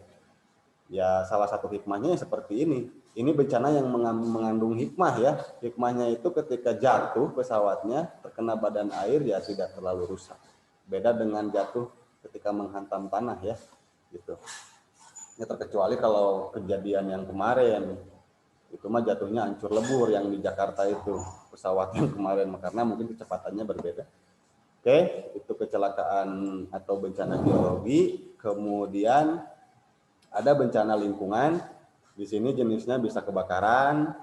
Ya salah satu hikmahnya seperti ini. Ini bencana yang mengandung hikmah ya. Hikmahnya itu ketika jatuh pesawatnya terkena badan air ya tidak terlalu rusak. Beda dengan jatuh ketika menghantam tanah ya, gitu. Ya terkecuali kalau kejadian yang kemarin, itu mah jatuhnya hancur lebur yang di Jakarta itu, pesawat yang kemarin, karena mungkin kecepatannya berbeda. Oke, itu kecelakaan atau bencana geologi. Kemudian ada bencana lingkungan. Di sini jenisnya bisa kebakaran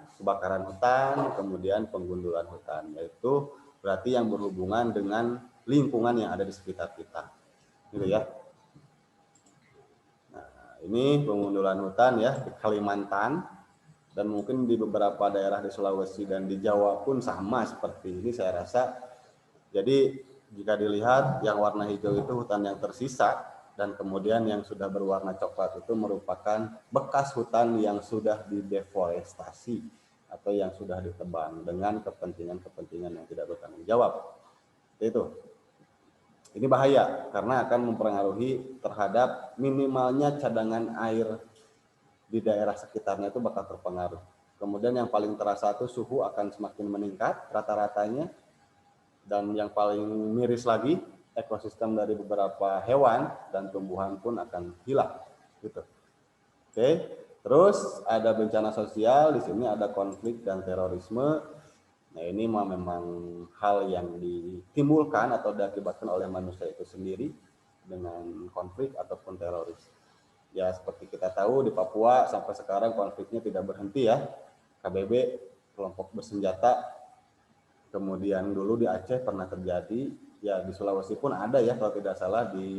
hutan, kemudian penggundulan hutan, yaitu berarti yang berhubungan dengan lingkungan yang ada di sekitar kita, gitu ya. Nah, ini pengundulan hutan ya di Kalimantan, dan mungkin di beberapa daerah di Sulawesi dan di Jawa pun sama seperti ini saya rasa. Jadi jika dilihat yang warna hijau itu hutan yang tersisa, dan kemudian yang sudah berwarna coklat itu merupakan bekas hutan yang sudah dideforestasi atau yang sudah ditebang dengan kepentingan-kepentingan yang tidak bertanggung jawab. Itu. Ini bahaya karena akan mempengaruhi terhadap minimalnya cadangan air di daerah sekitarnya itu bakal terpengaruh. Kemudian yang paling terasa itu suhu akan semakin meningkat rata-ratanya, dan yang paling miris lagi ekosistem dari beberapa hewan dan tumbuhan pun akan hilang. Gitu. Oke. Terus ada bencana sosial, di sini ada konflik dan terorisme. Nah, ini memang hal yang ditimbulkan atau diakibatkan oleh manusia itu sendiri dengan konflik ataupun teroris. Ya, seperti kita tahu di Papua sampai sekarang konfliknya tidak berhenti ya. KBB, kelompok bersenjata. Kemudian dulu di Aceh pernah terjadi, ya di Sulawesi pun ada ya kalau tidak salah di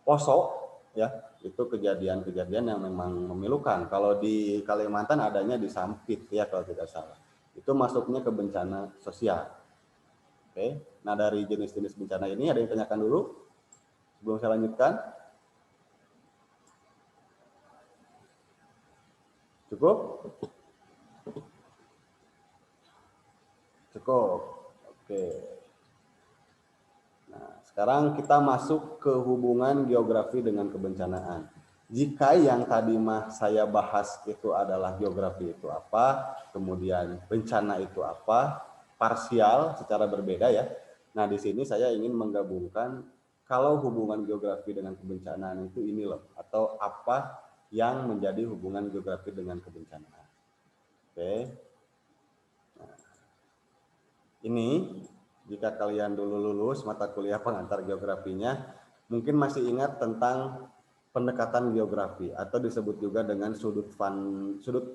Poso ya. Itu kejadian-kejadian yang memang memilukan. Kalau di Kalimantan adanya di Sampit ya kalau tidak salah. Itu masuknya ke bencana sosial. Oke, nah dari jenis-jenis bencana ini ada yang tanyakan dulu sebelum saya lanjutkan? Cukup? Cukup. Oke. Nah, sekarang kita masuk ke hubungan geografi dengan kebencanaan. Jika yang tadi saya bahas itu adalah geografi itu apa, kemudian bencana itu apa, parsial secara berbeda ya. Nah, di sini saya ingin menggabungkan kalau hubungan geografi dengan kebencanaan itu ini loh, atau apa yang menjadi hubungan geografi dengan kebencanaan. Oke. Nah, ini jika kalian dulu lulus mata kuliah pengantar geografinya, mungkin masih ingat tentang pendekatan geografi atau disebut juga dengan sudut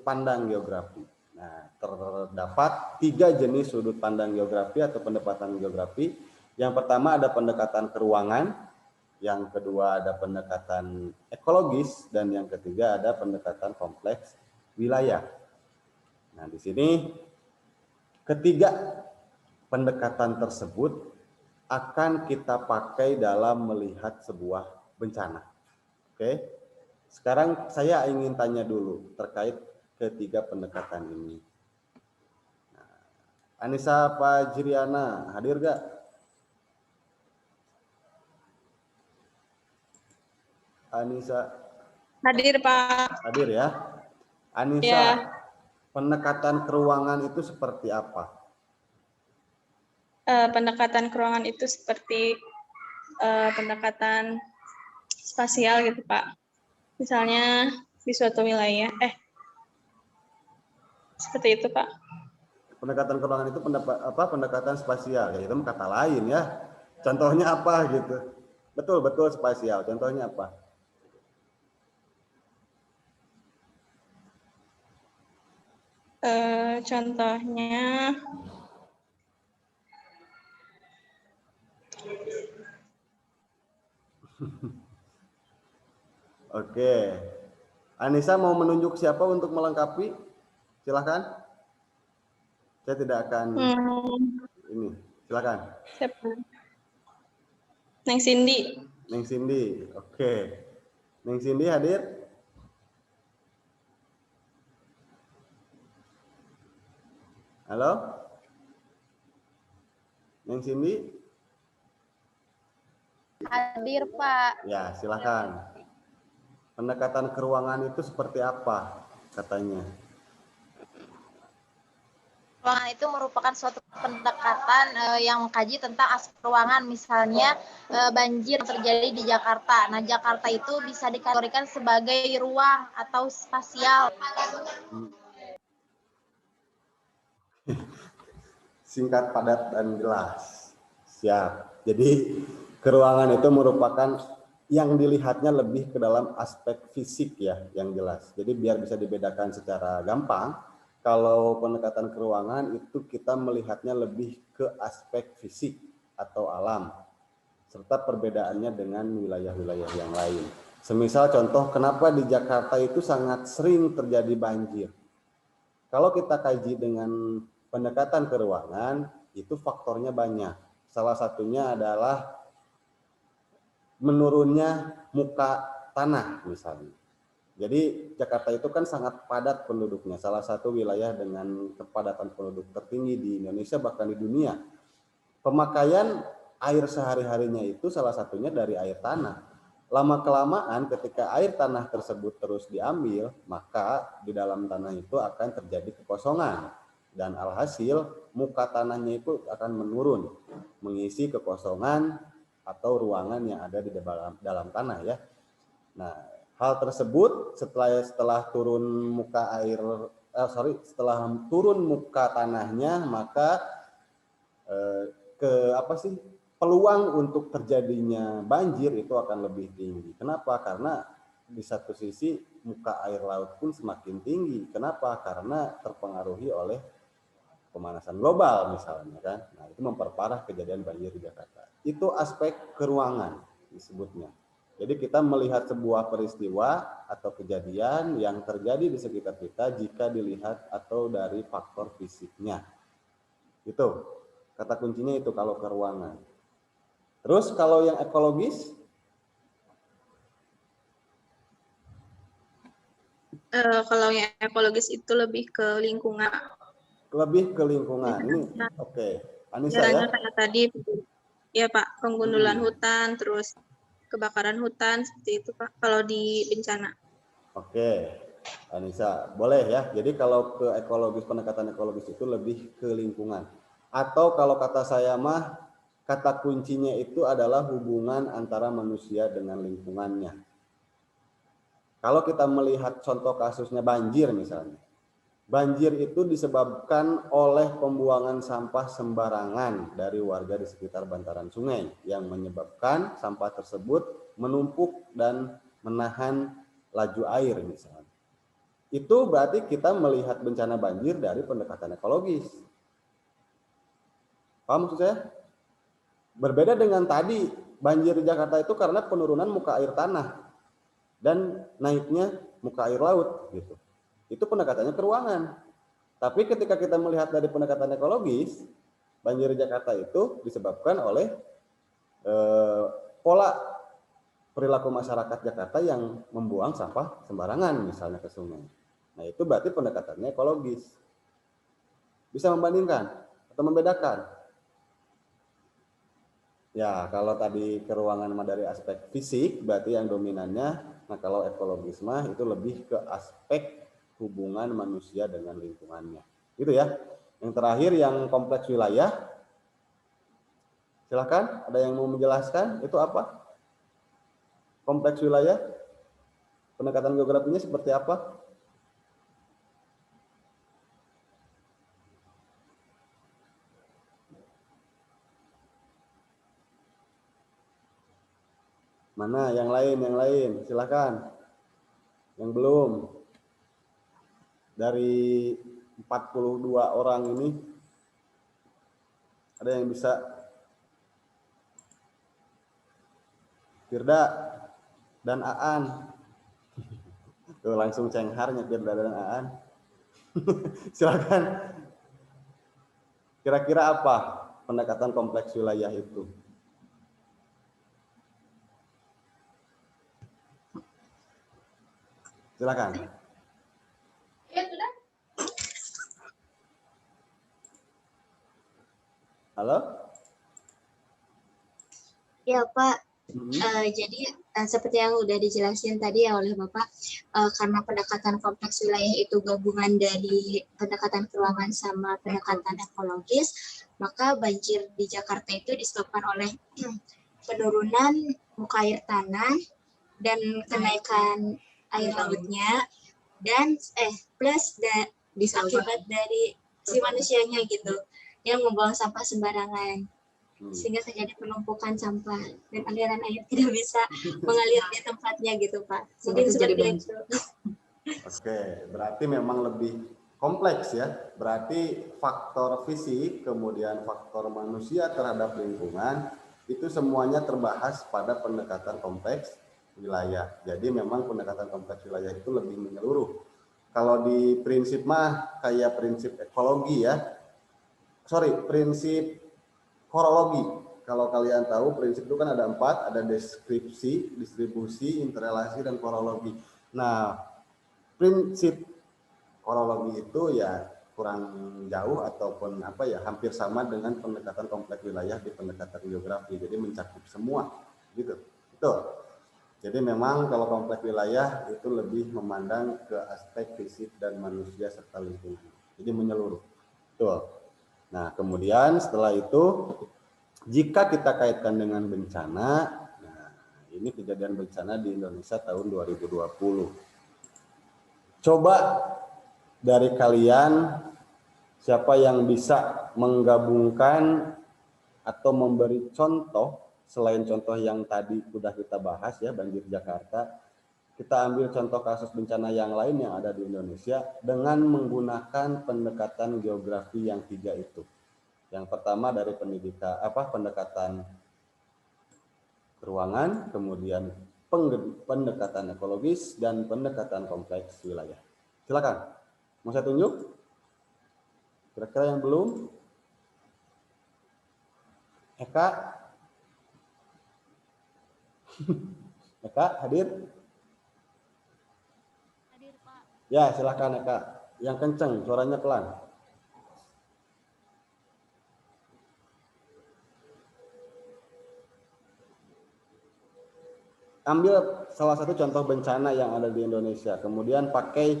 pandang geografi. Nah, terdapat 3 jenis sudut pandang geografi atau pendekatan geografi. Yang pertama ada pendekatan keruangan, yang kedua ada pendekatan ekologis, dan yang ketiga ada pendekatan kompleks wilayah. Nah, di sini ketiga pendekatan tersebut akan kita pakai dalam melihat sebuah bencana. Oke, sekarang saya ingin tanya dulu terkait ketiga pendekatan ini. Nah, Anissa Fajriana, hadir gak? Anissa. Hadir, Pak. Hadir ya. Anissa, ya. Pendekatan keruangan itu seperti apa? Pendekatan keruangan itu seperti pendekatan spasial gitu, Pak. Misalnya di suatu wilayah. Seperti itu, Pak. Pendekatan keruangan itu pendekatan spasial, ya itu kata lain ya. Contohnya apa gitu? Betul spasial. Contohnya apa? Contohnya Oke. Anissa mau menunjuk siapa untuk melengkapi? Silakan. Saya tidak akan ini. Silakan. siapa? Neng Cindy. Neng Cindy. Oke. Neng Cindy hadir? Halo? Neng Cindy? Hadir, Pak. Ya, silakan. Pendekatan keruangan itu seperti apa katanya? Ruangan itu merupakan suatu pendekatan yang mengkaji tentang aspek ruangan, misalnya banjir yang terjadi di Jakarta. Nah, Jakarta itu bisa dikategorikan sebagai ruang atau spasial. Singkat, padat, dan jelas. Siap. Jadi keruangan itu merupakan yang dilihatnya lebih ke dalam aspek fisik ya, yang jelas. Jadi biar bisa dibedakan secara gampang, kalau pendekatan keruangan itu kita melihatnya lebih ke aspek fisik atau alam, serta perbedaannya dengan wilayah-wilayah yang lain. Semisal contoh, kenapa di Jakarta itu sangat sering terjadi banjir? Kalau kita kaji dengan pendekatan keruangan, itu faktornya banyak. Salah satunya adalah menurunnya muka tanah misalnya. Jadi Jakarta itu kan sangat padat penduduknya, salah satu wilayah dengan kepadatan penduduk tertinggi di Indonesia bahkan di dunia. Pemakaian air sehari-harinya itu salah satunya dari air tanah. Lama-kelamaan ketika air tanah tersebut terus diambil, maka di dalam tanah itu akan terjadi kekosongan. Dan alhasil muka tanahnya itu akan menurun, mengisi kekosongan atau ruangan yang ada di dalam tanah ya. Nah, hal tersebut setelah turun muka setelah turun muka tanahnya, maka peluang untuk terjadinya banjir itu akan lebih tinggi. Kenapa? Karena di satu sisi muka air laut pun semakin tinggi. Kenapa? Karena terpengaruhi oleh pemanasan global misalnya kan. Nah, itu memperparah kejadian banjir di Jakarta. Itu aspek keruangan disebutnya. Jadi kita melihat sebuah peristiwa atau kejadian yang terjadi di sekitar kita jika dilihat atau dari faktor fisiknya. Itu kata kuncinya itu kalau keruangan. Terus kalau yang ekologis? Kalau yang ekologis itu lebih ke lingkungan. Lebih ke lingkungan. Ini oke. Anissa ya. Kayak tadi ya Pak, penggundulan hutan, terus kebakaran hutan seperti itu Pak kalau di bencana. Oke. Anissa, boleh ya. Jadi kalau ke ekologis, pendekatan ekologis itu lebih ke lingkungan. Atau kalau kata saya mah, kata kuncinya itu adalah hubungan antara manusia dengan lingkungannya. Kalau kita melihat contoh kasusnya banjir misalnya. Banjir itu disebabkan oleh pembuangan sampah sembarangan dari warga di sekitar bantaran sungai yang menyebabkan sampah tersebut menumpuk dan menahan laju air misalnya. Itu berarti kita melihat bencana banjir dari pendekatan ekologis. Paham maksud saya? Berbeda dengan tadi, banjir di Jakarta itu karena penurunan muka air tanah dan naiknya muka air laut gitu. Itu pendekatannya keruangan. Tapi ketika kita melihat dari pendekatan ekologis, banjir di Jakarta itu disebabkan oleh pola perilaku masyarakat Jakarta yang membuang sampah sembarangan misalnya ke sungai. Nah, itu berarti pendekatannya ekologis. Bisa membandingkan atau membedakan? Ya, kalau tadi keruangan dari aspek fisik, berarti yang dominannya. Nah, kalau ekologisme itu lebih ke aspek hubungan manusia dengan lingkungannya. Gitu ya. Yang terakhir yang kompleks wilayah. Silakan, ada yang mau menjelaskan itu apa? Kompleks wilayah. Pendekatan geografinya seperti apa? Mana yang lain, silakan. Yang belum. Dari 42 orang ini ada yang bisa? Firda dan Aan. Tuh, langsung cengharnya Firda dan Aan. Silakan. Kira-kira apa pendekatan kompleks wilayah itu? Silakan. Halo? Ya Pak, jadi seperti yang udah dijelasin tadi ya oleh Bapak, karena pendekatan kompleks wilayah itu gabungan dari pendekatan keuangan sama pendekatan ekologis, maka banjir di Jakarta itu disebabkan oleh penurunan muka air tanah dan kenaikan air lautnya, dan plus akibat dari si manusianya gitu, yang membuang sampah sembarangan, sehingga terjadi penumpukan sampah dan aliran air tidak bisa mengalir di tempatnya gitu Pak. Mungkin seperti itu. Oke, berarti memang lebih kompleks ya. Berarti faktor fisik, kemudian faktor manusia terhadap lingkungan, itu semuanya terbahas pada pendekatan kompleks wilayah. Jadi memang pendekatan kompleks wilayah itu lebih menyeluruh. Kalau di prinsip mah kayak prinsip ekologi ya. Prinsip horologi. Kalau kalian tahu, prinsip itu kan ada 4, ada deskripsi, distribusi, interrelasi, dan horologi. Nah, prinsip horologi itu ya kurang jauh ataupun hampir sama dengan pendekatan kompleks wilayah di pendekatan geografi. Jadi mencakup semua, gitu. Betul. Jadi memang kalau kompleks wilayah itu lebih memandang ke aspek fisik dan manusia serta lingkungan. Jadi menyeluruh. Betul. Nah, kemudian setelah itu, jika kita kaitkan dengan bencana, nah ini kejadian bencana di Indonesia tahun 2020. Coba dari kalian, siapa yang bisa menggabungkan atau memberi contoh, selain contoh yang tadi sudah kita bahas ya, banjir Jakarta, kita ambil contoh kasus bencana yang lain yang ada di Indonesia dengan menggunakan pendekatan geografi yang 3 itu. Yang pertama dari pendekatan ruangan, kemudian pendekatan ekologis, dan pendekatan kompleks wilayah. Silakan. Mau saya tunjuk? Kira-kira yang belum? Eka? Eka hadir? Ya, silakan Eka. Yang kenceng, suaranya pelan. Ambil salah satu contoh bencana yang ada di Indonesia, kemudian pakai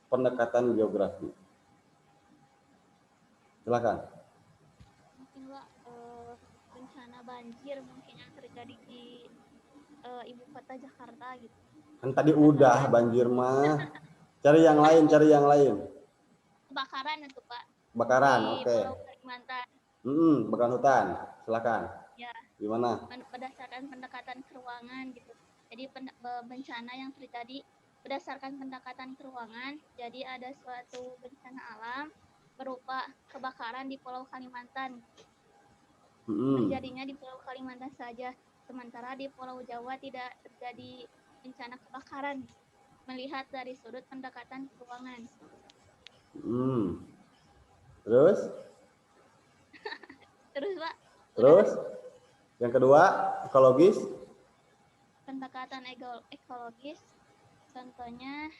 pendekatan geografi. Silakan. Mungkin Pak, bencana banjir mungkin yang terjadi di ibu kota Jakarta gitu. Kan tadi udah banjir mah. Cari yang lain. Kebakaran itu Pak. Kebakaran, di oke. Pulau Kalimantan. Kebakaran hutan, silakan. Ya. Gimana? Berdasarkan pendekatan keruangan gitu. Jadi bencana yang terjadi berdasarkan pendekatan keruangan, jadi ada suatu bencana alam berupa kebakaran di Pulau Kalimantan. Terjadinya di Pulau Kalimantan saja, sementara di Pulau Jawa tidak terjadi bencana kebakaran. Melihat dari sudut pendekatan keuangan. Terus? Terus Pak? Terus? Yang kedua, ekologis? Pendekatan ekologis, contohnya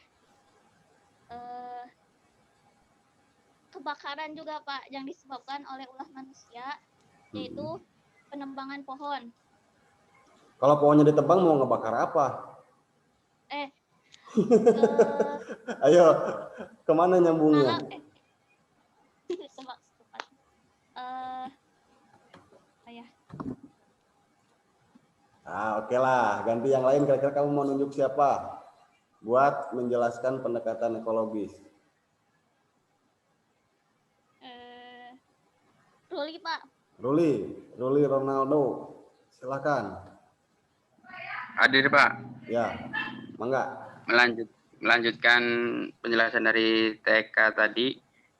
kebakaran juga Pak, yang disebabkan oleh ulah manusia, yaitu penebangan pohon. Kalau pohonnya ditebang mau ngebakar apa? Ayo, kemana nyambungnya? Oke lah, ganti yang lain. Kira-kira kamu mau nunjuk siapa? buat menjelaskan pendekatan ekologis? Ruli, Pak. Ruli Ronaldo, silakan. Hadir, Pak. Ya, mangga. Melanjutkan penjelasan dari TK tadi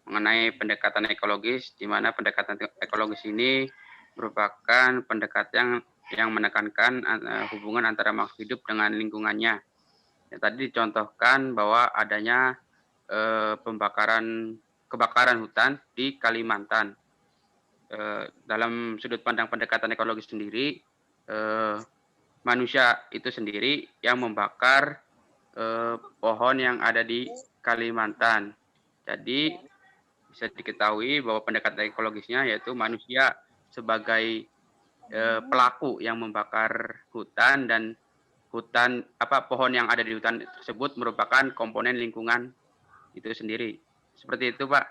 mengenai pendekatan ekologis, di mana pendekatan ekologis ini merupakan pendekatan yang menekankan hubungan antara makhluk hidup dengan lingkungannya. Ya, tadi dicontohkan bahwa adanya kebakaran hutan di Kalimantan. Dalam sudut pandang pendekatan ekologis sendiri, manusia itu sendiri yang membakar pohon yang ada di Kalimantan. Jadi bisa diketahui bahwa pendekatan ekologisnya yaitu manusia sebagai pelaku yang membakar hutan, dan pohon yang ada di hutan tersebut merupakan komponen lingkungan itu sendiri. Seperti itu, Pak.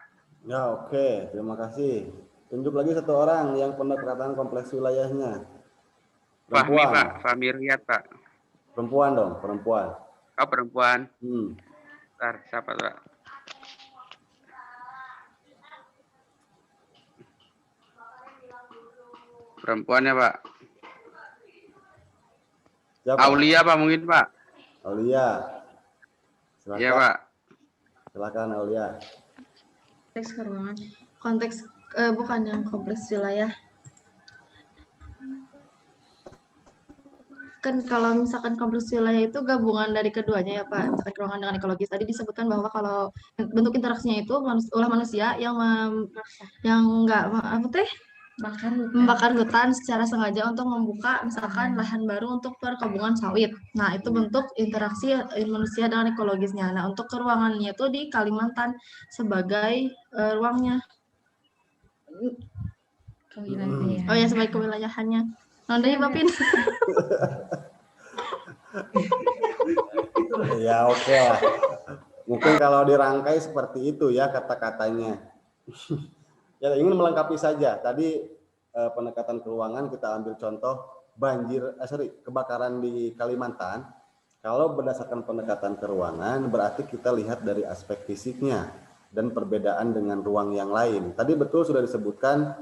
Ya, oke. Terima kasih. Tunjuk lagi satu orang yang pendekatan kompleks wilayahnya. Fahmi, Pak. Fahmi Riyad, Pak. Perempuan dong, perempuan. Oh, perempuan. Bentar, siapa, Pak? Perempuannya, Pak. Siapa? Aulia, Pak, mungkin, Pak. Aulia. Silakan. Iya, Pak. Silakan, Aulia. Konteks keruangan. Konteks bukan yang kompleks wilayah. Kan kalau misalkan kompleks wilayah itu gabungan dari keduanya ya Pak, misalkan keruangan dengan ekologis. Tadi disebutkan bahwa kalau bentuk interaksinya itu ulah manusia yang membakar hutan secara sengaja untuk membuka misalkan lahan baru untuk perkebunan sawit. Nah, itu bentuk interaksi manusia dengan ekologisnya. Nah, untuk keruangannya itu di Kalimantan sebagai ruangnya. Oh ya, sebagai kewilayahannya. Nandai Bapin. Ya, oke lah. Mungkin kalau dirangkai seperti itu ya kata-katanya. Ya, ingin melengkapi saja. Tadi pendekatan keruangan kita ambil contoh kebakaran di Kalimantan. Kalau berdasarkan pendekatan keruangan berarti kita lihat dari aspek fisiknya dan perbedaan dengan ruang yang lain. Tadi betul sudah disebutkan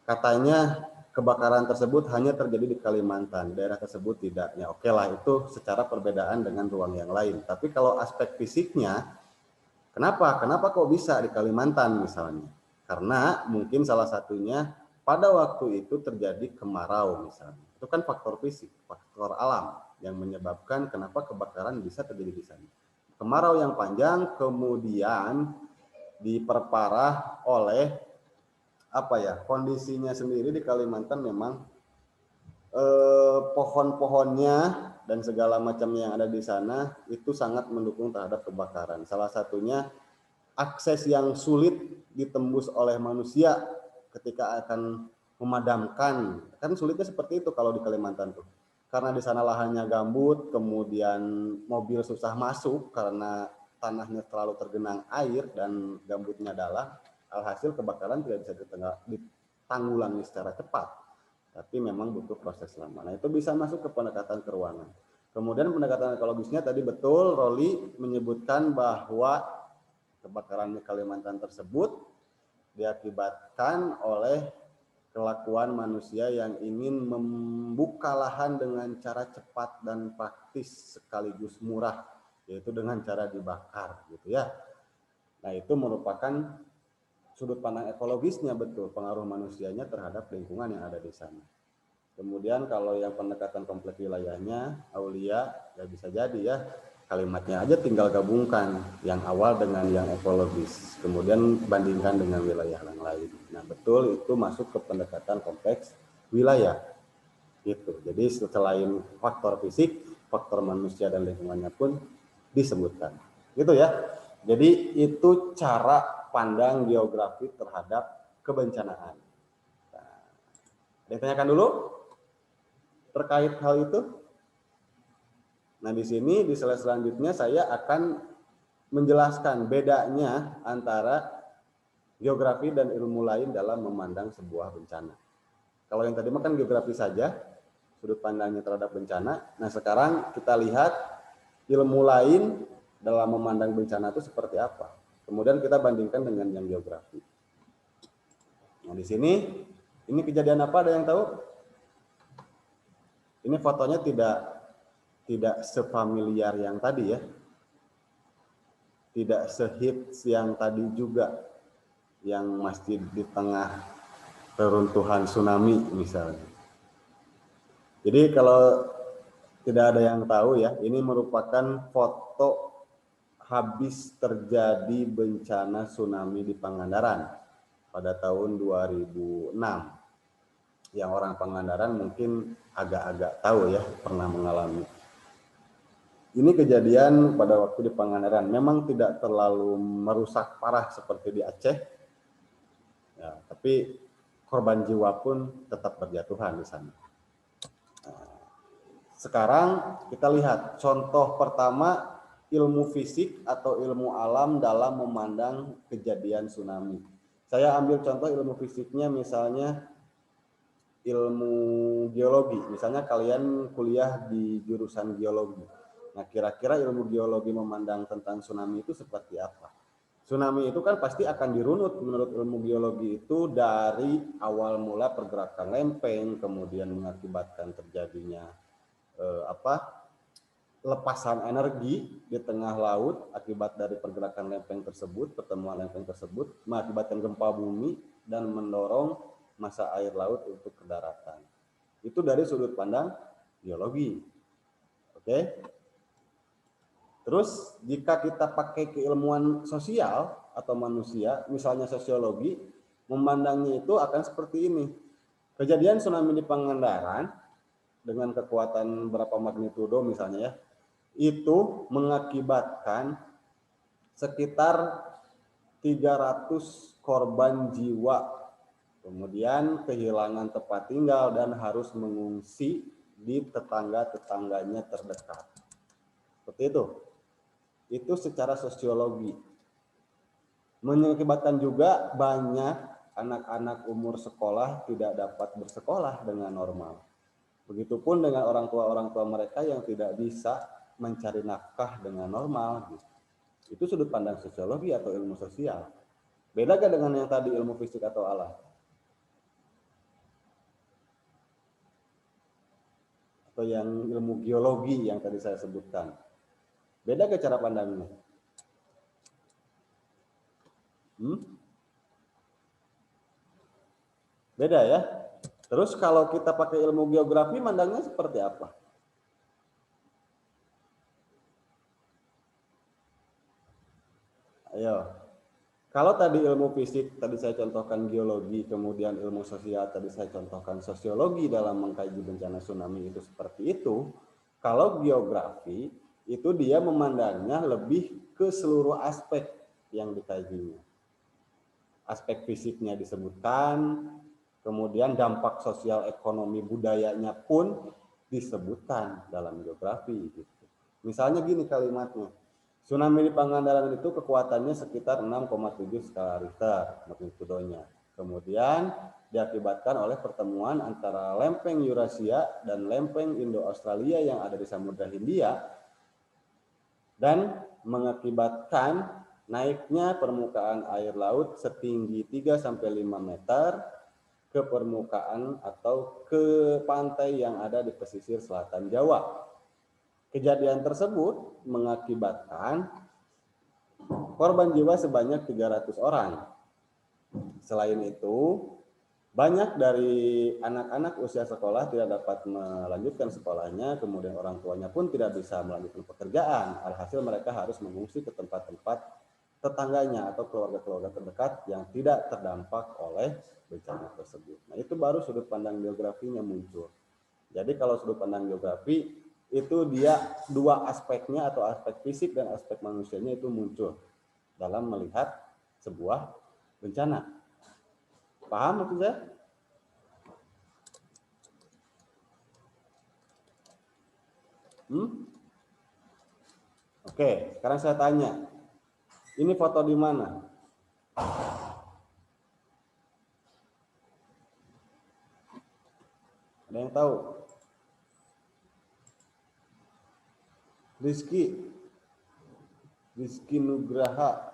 katanya kebakaran tersebut hanya terjadi di Kalimantan, daerah tersebut tidak. Ya, oke lah, itu secara perbedaan dengan ruang yang lain. Tapi kalau aspek fisiknya, kenapa kok bisa di Kalimantan misalnya? Karena mungkin salah satunya pada waktu itu terjadi kemarau misalnya. Itu kan faktor fisik, faktor alam yang menyebabkan kenapa kebakaran bisa terjadi di sana. Kemarau yang panjang kemudian diperparah oleh kondisinya sendiri di Kalimantan memang pohon-pohonnya dan segala macamnya yang ada di sana itu sangat mendukung terhadap kebakaran. Salah satunya akses yang sulit ditembus oleh manusia ketika akan memadamkan. Kan sulitnya seperti itu kalau di Kalimantan tuh. Karena di sana lahannya gambut, kemudian mobil susah masuk karena tanahnya terlalu tergenang air dan gambutnya dalam. Alhasil kebakaran tidak bisa ditanggulangi secara cepat, tapi memang butuh proses lama. Nah, itu bisa masuk ke pendekatan keruangan. Kemudian pendekatan ekologisnya tadi betul, Roli menyebutkan bahwa kebakaran di Kalimantan tersebut diakibatkan oleh kelakuan manusia yang ingin membuka lahan dengan cara cepat dan praktis sekaligus murah, yaitu dengan cara dibakar, gitu ya. Nah, itu merupakan sudut pandang ekologisnya betul, pengaruh manusianya terhadap lingkungan yang ada di sana. Kemudian kalau yang pendekatan kompleks wilayahnya, Aulia, ya bisa jadi ya, kalimatnya aja tinggal gabungkan yang awal dengan yang ekologis, kemudian bandingkan dengan wilayah yang lain. Nah, betul itu masuk ke pendekatan kompleks wilayah. Gitu. Jadi selain faktor fisik, faktor manusia dan lingkungannya pun disebutkan. Gitu ya. Jadi itu cara pandang geografi terhadap kebencanaan. Nah, ada yang tanyakan dulu terkait hal itu? Nah, di sini di slide selanjutnya saya akan menjelaskan bedanya antara geografi dan ilmu lain dalam memandang sebuah bencana. Kalau yang tadi makan geografi saja, sudut pandangnya terhadap bencana. Nah, sekarang kita lihat ilmu lain dalam memandang bencana itu seperti apa. Kemudian kita bandingkan dengan yang geografi. Nah, di sini ini kejadian apa, ada yang tahu? Ini fotonya tidak sefamiliar yang tadi ya. Tidak sehits yang tadi juga, yang masjid di tengah reruntuhan tsunami misalnya. Jadi kalau tidak ada yang tahu ya, ini merupakan foto habis terjadi bencana tsunami di Pangandaran pada tahun 2006. Yang orang Pangandaran mungkin agak-agak tahu ya, pernah mengalami. Ini kejadian pada waktu di Pangandaran. Memang tidak terlalu merusak parah seperti di Aceh, ya, tapi korban jiwa pun tetap berjatuhan di sana. Sekarang kita lihat contoh pertama ilmu fisik atau ilmu alam dalam memandang kejadian tsunami. Saya ambil contoh ilmu fisiknya, misalnya ilmu geologi. Misalnya kalian kuliah di jurusan geologi. Nah, kira-kira ilmu geologi memandang tentang tsunami itu seperti apa? Tsunami itu kan pasti akan dirunut menurut ilmu geologi itu dari awal mula pergerakan lempeng, kemudian mengakibatkan terjadinya lepasan energi di tengah laut akibat dari pergerakan lempeng tersebut, pertemuan lempeng tersebut mengakibatkan gempa bumi dan mendorong massa air laut untuk ke daratan. Itu dari sudut pandang geologi. Oke. Terus jika kita pakai keilmuan sosial atau manusia, misalnya sosiologi, memandangnya itu akan seperti ini. Kejadian tsunami di Pangandaran dengan kekuatan berapa magnitudo misalnya ya, itu mengakibatkan sekitar 300 korban jiwa, kemudian kehilangan tempat tinggal dan harus mengungsi di tetangga-tetangganya terdekat. Seperti itu secara sosiologi. Mengakibatkan juga banyak anak-anak umur sekolah tidak dapat bersekolah dengan normal. Begitupun dengan orang tua mereka yang tidak bisa mencari nafkah dengan normal. Itu sudut pandang sosiologi atau ilmu sosial. Beda gak dengan yang tadi ilmu fisik atau alam? Atau yang ilmu geologi yang tadi saya sebutkan. Beda gak cara pandangnya? Beda ya? Terus kalau kita pakai ilmu geografi, mandangnya seperti apa? Ayo. Kalau tadi ilmu fisik, tadi saya contohkan geologi, kemudian ilmu sosial, tadi saya contohkan sosiologi dalam mengkaji bencana tsunami itu seperti itu. Kalau geografi, itu dia memandangnya lebih ke seluruh aspek yang dikajinya. Aspek fisiknya disebutkan, kemudian dampak sosial ekonomi budayanya pun disebutkan dalam geografi. Gitu. Misalnya gini kalimatnya, tsunami di Pangandaran itu kekuatannya sekitar 6,7 skala Richter magnitudonya. Kemudian diakibatkan oleh pertemuan antara lempeng Eurasia dan lempeng Indo-Australia yang ada di Samudra Hindia dan mengakibatkan naiknya permukaan air laut setinggi 3-5 meter ke permukaan atau ke pantai yang ada di pesisir selatan Jawa. Kejadian tersebut mengakibatkan korban jiwa sebanyak 300 orang. Selain itu, banyak dari anak-anak usia sekolah tidak dapat melanjutkan sekolahnya, kemudian orang tuanya pun tidak bisa melanjutkan pekerjaan. Alhasil mereka harus mengungsi ke tempat-tempat tetangganya atau keluarga-keluarga terdekat yang tidak terdampak oleh bencana tersebut. Nah, itu baru sudut pandang geografinya muncul. Jadi kalau sudut pandang geografi itu dia dua aspeknya atau aspek fisik dan aspek manusianya itu muncul dalam melihat sebuah bencana. Paham maksud saya? Oke, sekarang saya tanya. Ini foto di mana? Ada yang tahu? Rizky Nugraha.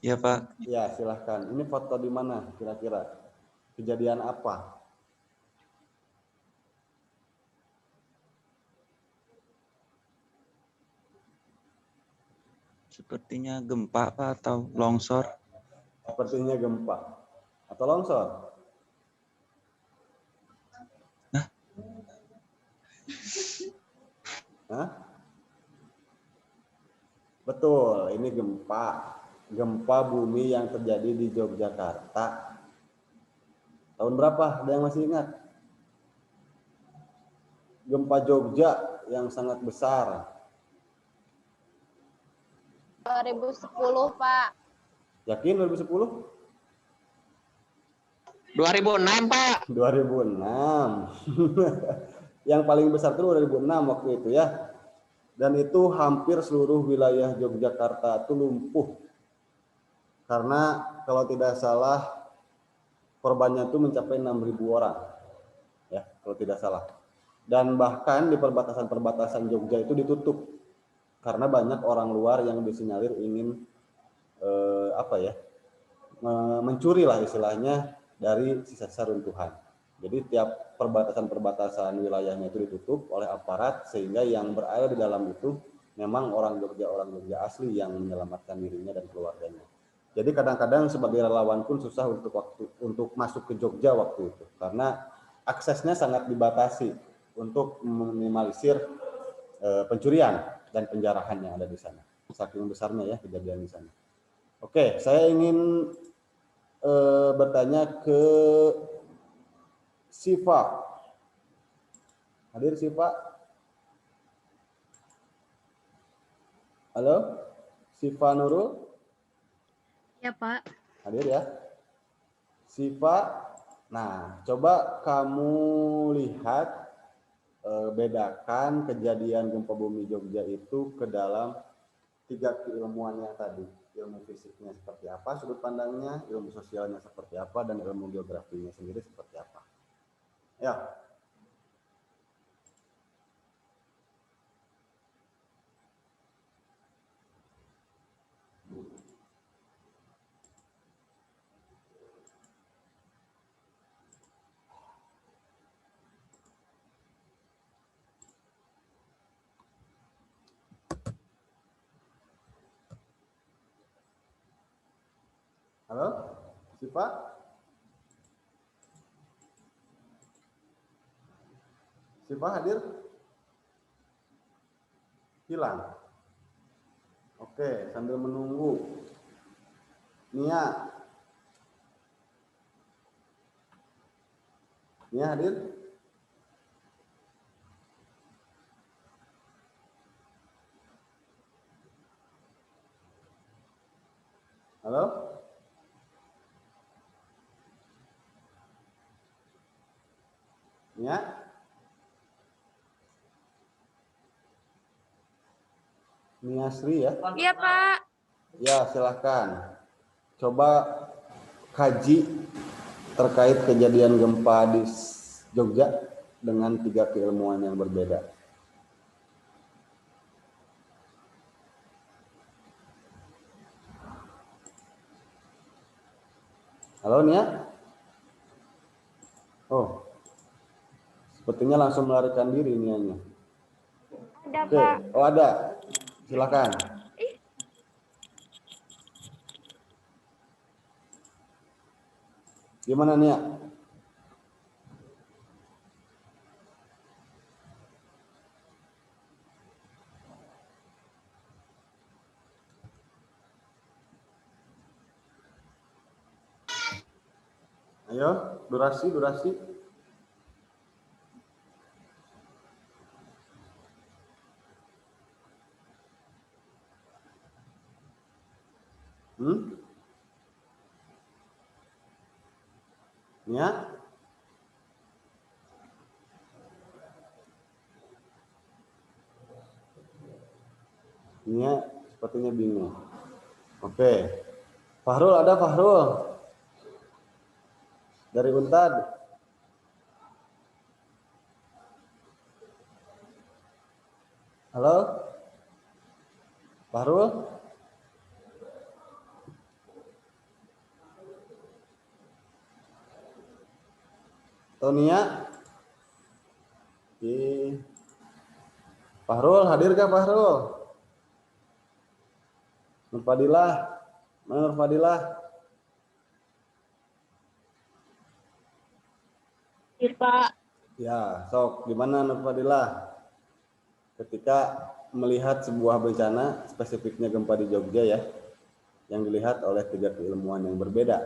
Ya Pak. Ya silahkan. Ini foto di mana kira-kira? Kejadian apa? Sepertinya gempa Pak atau longsor. Sepertinya gempa atau longsor. Hah? Betul, ini gempa bumi yang terjadi di Yogyakarta. Tahun berapa? Ada yang masih ingat? Gempa Jogja yang sangat besar. 2010, Pak. Yakin 2010? 2006, Pak. 2006. Yang paling besar itu 2006 waktu itu ya. Dan itu hampir seluruh wilayah Yogyakarta itu lumpuh. Karena kalau tidak salah korbannya itu mencapai 6.000 orang. Ya, kalau tidak salah. Dan bahkan di perbatasan-perbatasan Jogja itu ditutup. Karena banyak orang luar yang disinyalir ingin mencuri lah istilahnya dari sisa-sisa runtuhan. Jadi tiap perbatasan-perbatasan wilayahnya itu ditutup oleh aparat sehingga yang berada di dalam itu memang orang Jogja asli yang menyelamatkan dirinya dan keluarganya. Jadi kadang-kadang sebagai relawan pun susah untuk masuk ke Jogja waktu itu karena aksesnya sangat dibatasi untuk meminimalisir pencurian dan penjarahan yang ada di sana. Saking besarnya ya kejadian di sana. Oke, saya ingin bertanya ke Siva. Hadir Siva? Halo? Siva Nurul? Ya, Pak. Hadir ya? Siva, nah coba kamu lihat, bedakan kejadian gempa bumi Jogja itu ke dalam 3 keilmuan yang tadi. Ilmu fisiknya seperti apa, sudut pandangnya, ilmu sosialnya seperti apa, dan ilmu geografinya sendiri seperti apa. Ya. Halo, Siva? Siva hadir? Hilang. Oke, sambil menunggu. Nia. Nia hadir? Halo? Ya. Nia Sri ya? Iya, Pak. Ya, silahkan. Coba kaji terkait kejadian gempa di Jogja dengan 3 keilmuan yang berbeda. Halo Nia? Oh. Sepertinya langsung melarikan diri Nianya. Ada, Oke. Pak. Oh ada. Silakan. Gimana Nia? Ayo, durasi. Ya. Nia sepertinya bingung. Oke. Fahrul ada Fahrul? Dari Untad. Halo? Fahrul? Tonia? Fahrul, hadir gak Fahrul? Nur Fadilah? Mana Nur Fadilah? Iya, Pak. Ya, sok gimana Nur Fadilah? Ketika melihat sebuah bencana, spesifiknya gempa di Jogja ya, yang dilihat oleh 3 keilmuan yang berbeda,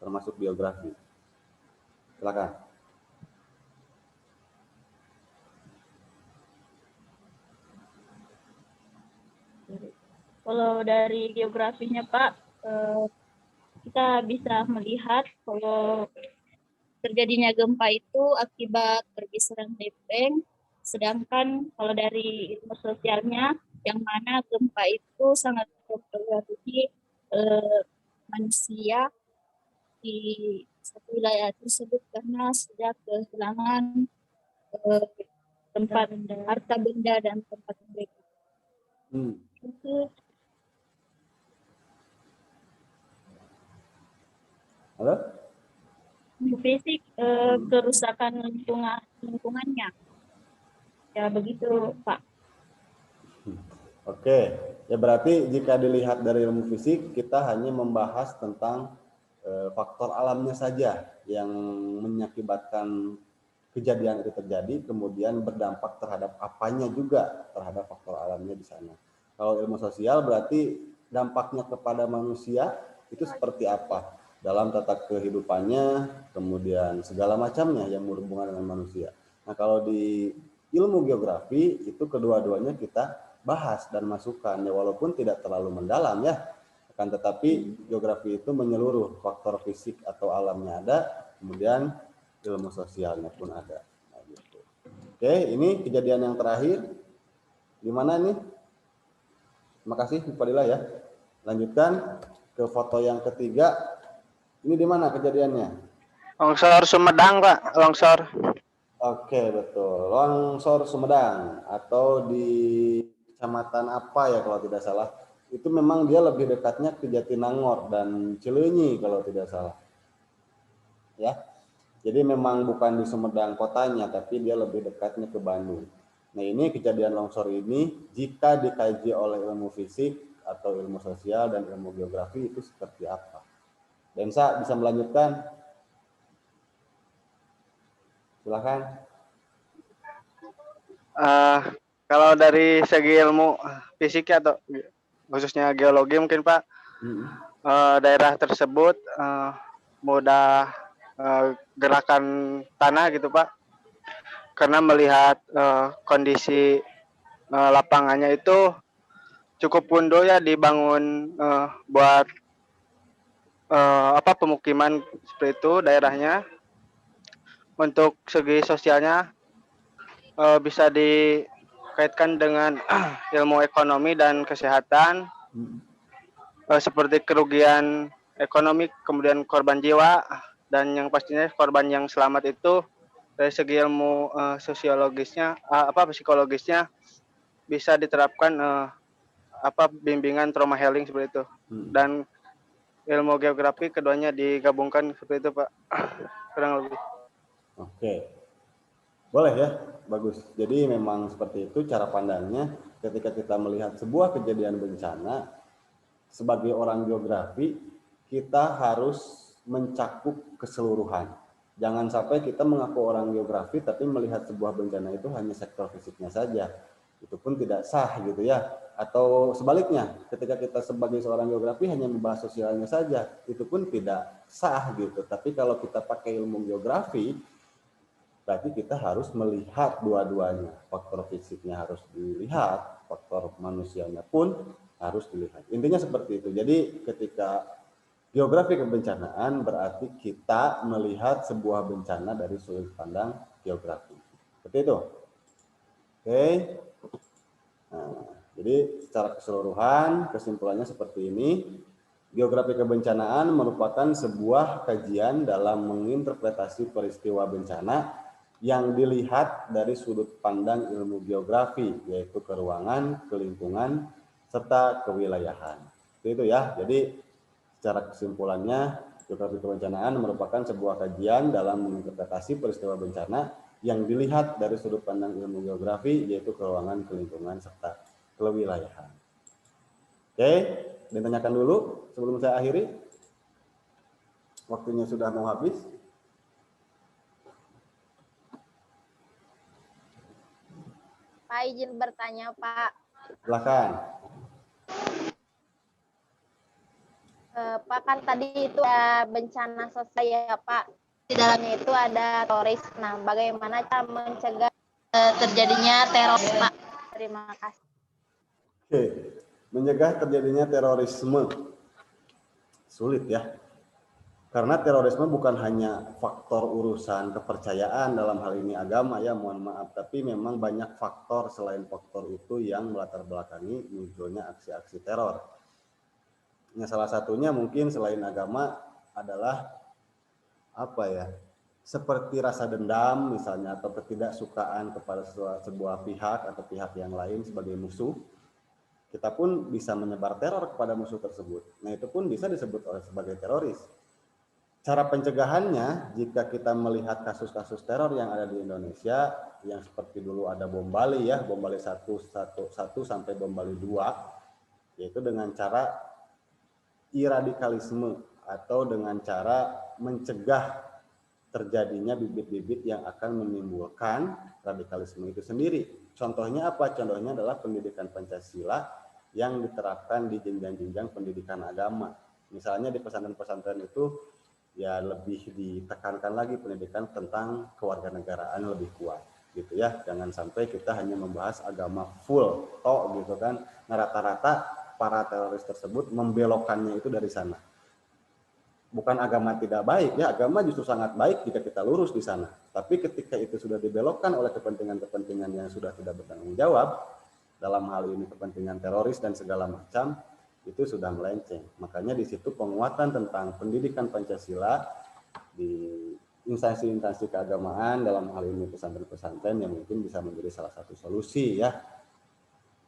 termasuk biografi. Silakan. Kalau dari geografinya Pak, kita bisa melihat kalau terjadinya gempa itu akibat pergeseran lempeng, sedangkan kalau dari ilmu sosialnya, yang mana gempa itu sangat mempengaruhi manusia di satu wilayah tersebut karena sudah kehilangan tempat harta benda dan tempat mereka. Itu Halo? fisik kerusakan lingkungannya. Ya begitu, Pak. Oke, ya berarti jika dilihat dari ilmu fisik, kita hanya membahas tentang faktor alamnya saja yang mengakibatkan kejadian itu terjadi, kemudian berdampak terhadap apanya juga terhadap faktor alamnya di sana. Kalau ilmu sosial berarti dampaknya kepada manusia itu seperti apa dalam tata kehidupannya, kemudian segala macamnya yang berhubungan dengan manusia. Nah, kalau di ilmu geografi itu kedua-duanya kita bahas dan masukkan ya, walaupun tidak terlalu mendalam ya, akan tetapi geografi itu menyeluruh, faktor fisik atau alamnya ada, kemudian ilmu sosialnya pun ada. Nah, gitu. Oke, ini kejadian yang terakhir. Gimana nih? Terima kasih Fadilah ya. Lanjutkan ke foto yang ketiga. Ini di mana kejadiannya? Longsor Sumedang, Pak. Longsor. Oke, betul. Longsor Sumedang atau di kecamatan apa ya kalau tidak salah. Itu memang dia lebih dekatnya ke Jatinangor dan Cileunyi kalau tidak salah. Ya. Jadi memang bukan di Sumedang kotanya, tapi dia lebih dekatnya ke Bandung. Nah, ini kejadian longsor ini jika dikaji oleh ilmu fisik atau ilmu sosial dan ilmu geografi itu seperti apa? Densa bisa melanjutkan? Silakan. Kalau dari segi ilmu fisik atau khususnya geologi mungkin Pak, daerah tersebut mudah gerakan tanah gitu Pak, karena melihat kondisi lapangannya itu cukup punduh ya, dibangun buat pemukiman seperti itu daerahnya. Untuk segi sosialnya bisa dikaitkan dengan ilmu ekonomi dan kesehatan, seperti kerugian ekonomi, kemudian korban jiwa, dan yang pastinya korban yang selamat itu dari segi ilmu sosiologisnya, psikologisnya bisa diterapkan bimbingan trauma healing seperti itu. Dan ilmu geografi keduanya digabungkan seperti itu Pak, kurang lebih. Oke, boleh ya, bagus. Jadi memang seperti itu cara pandangnya ketika kita melihat sebuah kejadian bencana. Sebagai orang geografi, kita harus mencakup keseluruhan. Jangan sampai kita mengaku orang geografi tapi melihat sebuah bencana itu hanya sektor fisiknya saja. Itu pun tidak sah gitu ya. Atau sebaliknya, ketika kita sebagai seorang geografi hanya membahas sosialnya saja, itu pun tidak sah gitu. Tapi kalau kita pakai ilmu geografi, berarti kita harus melihat dua-duanya. Faktor fisiknya harus dilihat, faktor manusianya pun harus dilihat. Intinya seperti itu. Jadi ketika geografi kebencanaan berarti kita melihat sebuah bencana dari sudut pandang geografi. Seperti itu. Oke. Nah, jadi secara keseluruhan kesimpulannya seperti ini. Geografi kebencanaan merupakan sebuah kajian dalam menginterpretasi peristiwa bencana yang dilihat dari sudut pandang ilmu geografi, yaitu keruangan, kelingkungan, serta kewilayahan. Itu ya. Jadi secara kesimpulannya, geografi kebencanaan merupakan sebuah kajian dalam menginterpretasi peristiwa bencana yang dilihat dari sudut pandang ilmu geografi, yaitu keruangan, kelingkungan, serta kewilayahan. Oke, ditanyakan dulu sebelum saya akhiri. Waktunya sudah mau habis. Pak, izin bertanya, Pak. Silakan. Pak, kan tadi itu ada bencana sosial ya, Pak. Di dalamnya itu ada teroris. Nah, bagaimana cara mencegah terjadinya teroris, Pak? Terima kasih. Oke, mencegah terjadinya terorisme. Sulit ya. Karena terorisme bukan hanya faktor urusan kepercayaan, dalam hal ini agama ya, mohon maaf, tapi memang banyak faktor selain faktor itu yang melatar belakangi munculnya aksi-aksi teror. Nah, salah satunya mungkin selain agama adalah apa ya? Seperti rasa dendam misalnya, atau ketidaksukaan kepada sebuah pihak atau pihak yang lain sebagai musuh. Kita pun bisa menyebar teror kepada musuh tersebut. Nah, itu pun bisa disebut sebagai teroris. Cara pencegahannya, jika kita melihat kasus-kasus teror yang ada di Indonesia, yang seperti dulu ada bom Bali ya, bom Bali 1 sampai bom Bali 2, yaitu dengan cara iradikalisme atau dengan cara mencegah terjadinya bibit-bibit yang akan menimbulkan radikalisme itu sendiri. Contohnya apa? Contohnya adalah pendidikan Pancasila yang diterapkan di jenjang-jenjang pendidikan agama. Misalnya di pesantren-pesantren itu ya lebih ditekankan lagi pendidikan tentang kewarganegaraan lebih kuat gitu ya. Jangan sampai kita hanya membahas agama full toh gitu kan. Nah, rata-rata para teroris tersebut membelokkannya itu dari sana. Bukan agama tidak baik ya, agama justru sangat baik jika kita lurus di sana. Tapi ketika itu sudah dibelokkan oleh kepentingan-kepentingan yang sudah tidak bertanggung jawab, dalam hal ini kepentingan teroris dan segala macam, itu sudah melenceng. Makanya di situ penguatan tentang pendidikan Pancasila di instansi-instansi keagamaan, dalam hal ini pesantren-pesantren, yang mungkin bisa menjadi salah satu solusi ya,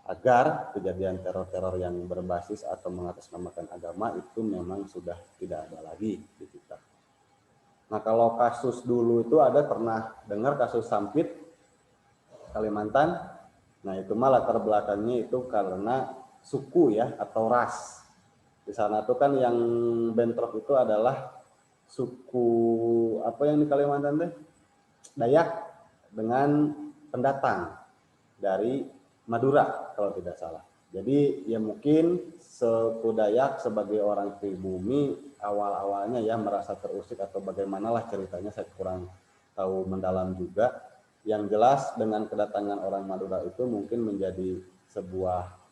agar kejadian teror-teror yang berbasis atau mengatasnamakan agama itu memang sudah tidak ada lagi di kita. Nah, kalau kasus dulu itu ada pernah dengar kasus Sampit Kalimantan. Nah, itu malah latar belakangnya itu karena suku ya atau ras. Di sana tuh kan yang bentrok itu adalah suku apa yang di Kalimantan teh? Dayak dengan pendatang dari Madura kalau tidak salah. Jadi ya mungkin suku Dayak sebagai orang pribumi awal-awalnya ya merasa terusik atau bagaimanalah ceritanya, saya kurang tahu mendalam juga. Yang jelas dengan kedatangan orang Madura itu mungkin menjadi sebuah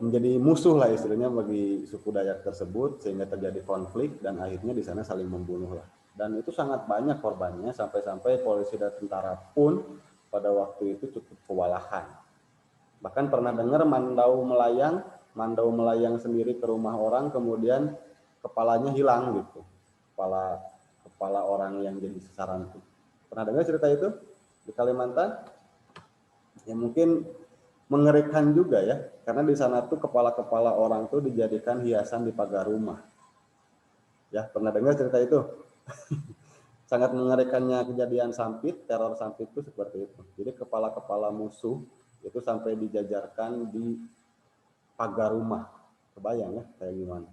menjadi musuh lah istilahnya bagi suku Dayak tersebut, sehingga terjadi konflik dan akhirnya di sana saling membunuh lah. Dan itu sangat banyak korbannya, sampai-sampai polisi dan tentara pun pada waktu itu cukup kewalahan. Bahkan pernah dengar mandau melayang sendiri ke rumah orang, kemudian kepalanya hilang gitu, kepala orang yang jadi sasaran itu. Pernah dengar cerita itu di Kalimantan? Ya mungkin mengerikan juga ya, karena di sana tuh kepala-kepala orang tuh dijadikan hiasan di pagar rumah. Ya, pernah dengar cerita itu? Sangat mengerikannya kejadian Sampit, teror Sampit itu seperti itu. Jadi kepala-kepala musuh itu sampai dijajarkan di pagar rumah. Kebayang ya kayak gimana?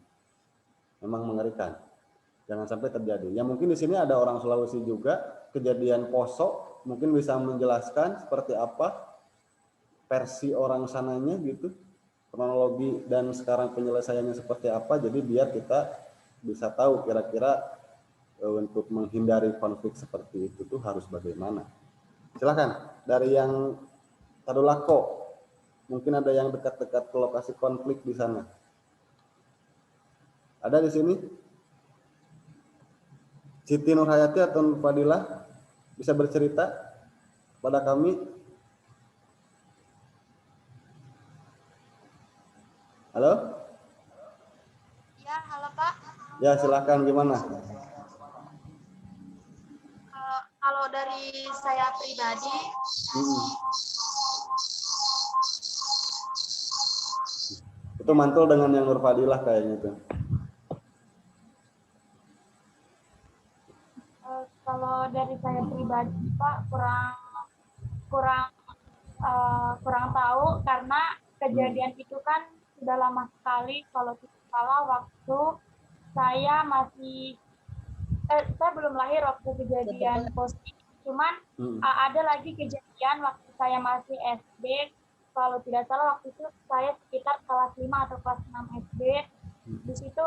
Memang mengerikan. Jangan sampai terjadi. Ya mungkin di sini ada orang Sulawesi juga, kejadian Poso, mungkin bisa menjelaskan seperti apa versi orang sananya gitu, kronologi dan sekarang penyelesaiannya seperti apa, jadi biar kita bisa tahu kira-kira untuk menghindari konflik seperti itu tuh harus bagaimana. Silakan dari yang Tadulako, mungkin ada yang dekat-dekat ke lokasi konflik di sana. Ada di sini? Siti Nurhayati atau Nur Fadilah bisa bercerita kepada kami? Halo? Ya, halo Pak. Ya, silakan, gimana? Kalau dari saya pribadi, Itu mantul dengan yang Nurfadilah kayaknya tuh. Kalau dari saya pribadi Pak kurang tahu karena kejadian itu kan sudah lama sekali. Kalau tidak salah waktu saya masih saya belum lahir waktu kejadian posisi. Cuman ada lagi kejadian waktu saya masih SD. Kalau tidak salah waktu itu saya sekitar kelas 5 atau kelas 6 SD. Di situ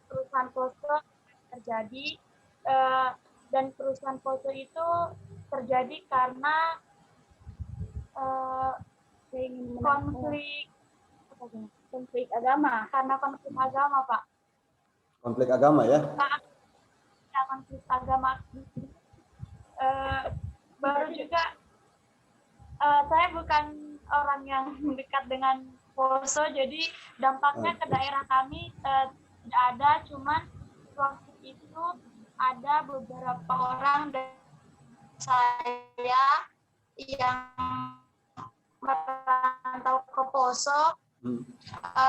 kerusuhan poso terjadi dan kerusuhan poso itu terjadi karena konflik agama. Karena konflik agama, Pak. Konflik agama ya? Konflik agama. Baru juga saya bukan orang yang dekat dengan Poso, jadi dampaknya ke daerah kami tidak ada, cuman waktu itu ada beberapa orang dari saya yang merantau ke Poso.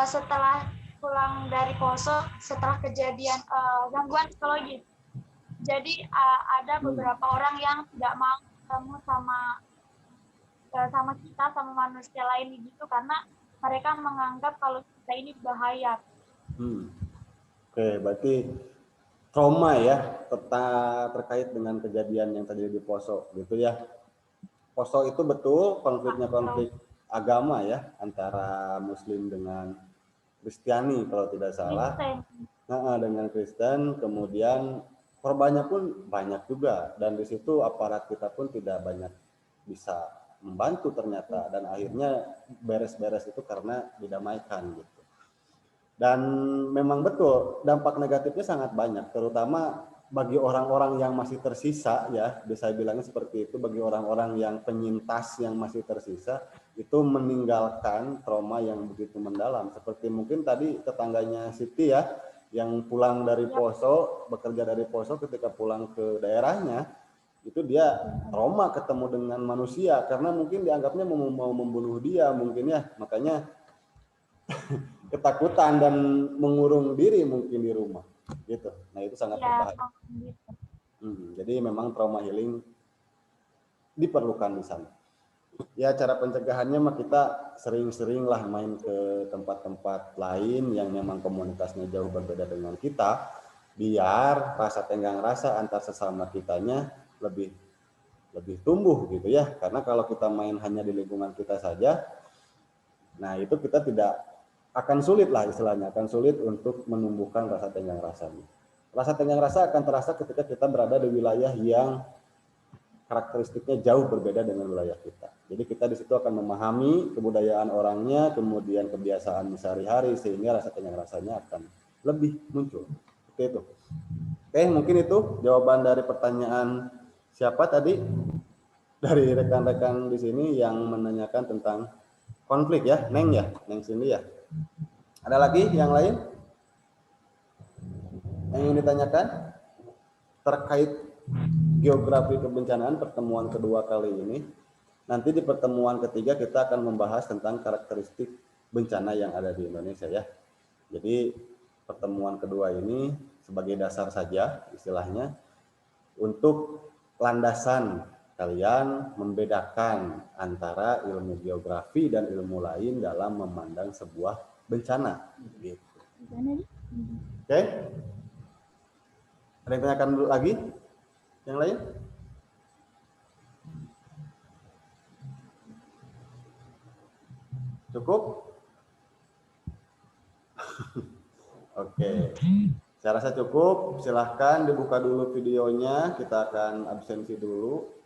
Setelah pulang dari Poso, setelah kejadian gangguan psikologis, jadi ada beberapa orang yang tidak mau ketemu sama kita, sama manusia lain gitu, karena mereka menganggap kalau kita ini bahaya. Oke, berarti trauma ya terkait dengan kejadian yang terjadi di Poso gitu ya. Poso itu betul konfliknya konflik agama ya, antara Muslim dengan Kristiani kalau tidak salah. Dengan Kristen, kemudian korbannya pun banyak juga, dan di situ aparat kita pun tidak banyak bisa membantu ternyata, dan akhirnya beres-beres itu karena didamaikan gitu. Dan memang betul dampak negatifnya sangat banyak, terutama bagi orang-orang yang masih tersisa ya, bisa bilangnya seperti itu, bagi orang-orang yang penyintas yang masih tersisa itu meninggalkan trauma yang begitu mendalam. Seperti mungkin tadi tetangganya Siti ya, yang pulang dari Poso, bekerja dari Poso, ketika pulang ke daerahnya itu dia trauma ketemu dengan manusia karena mungkin dianggapnya mau membunuh dia mungkin ya, makanya ketakutan dan mengurung diri mungkin di rumah gitu. Nah itu sangat berbahaya. Jadi memang trauma healing diperlukan di sana. Ya cara pencegahannya mah kita sering-sering lah main ke tempat-tempat lain yang memang komunitasnya jauh berbeda dengan kita, biar rasa tenggang rasa antar sesama kitanya lebih tumbuh gitu ya. Karena kalau kita main hanya di lingkungan kita saja, nah itu kita tidak akan sulit lah istilahnya, akan sulit untuk menumbuhkan rasa tenggang rasanya. Rasa tenggang rasa akan terasa ketika kita berada di wilayah yang karakteristiknya jauh berbeda dengan wilayah kita. Jadi kita di situ akan memahami kebudayaan orangnya, kemudian kebiasaan sehari-hari, sehingga rasa tenggang rasanya akan lebih muncul. Seperti itu. Oke, mungkin itu jawaban dari pertanyaan siapa tadi dari rekan-rekan di sini yang menanyakan tentang konflik ya, Neng ya, Neng Cindy ya. Ada lagi yang lain yang ingin ditanyakan terkait geografi kebencanaan pertemuan kedua kali ini? Nanti di pertemuan ketiga kita akan membahas tentang karakteristik bencana yang ada di Indonesia ya. Jadi pertemuan kedua ini sebagai dasar saja istilahnya untuk landasan kalian membedakan antara ilmu geografi dan ilmu lain dalam memandang sebuah bencana gitu. Oke? Ada yang tanyakan dulu lagi? Yang lain? Cukup? Oke. Saya rasa cukup. Silahkan dibuka dulu videonya. Kita akan absensi dulu.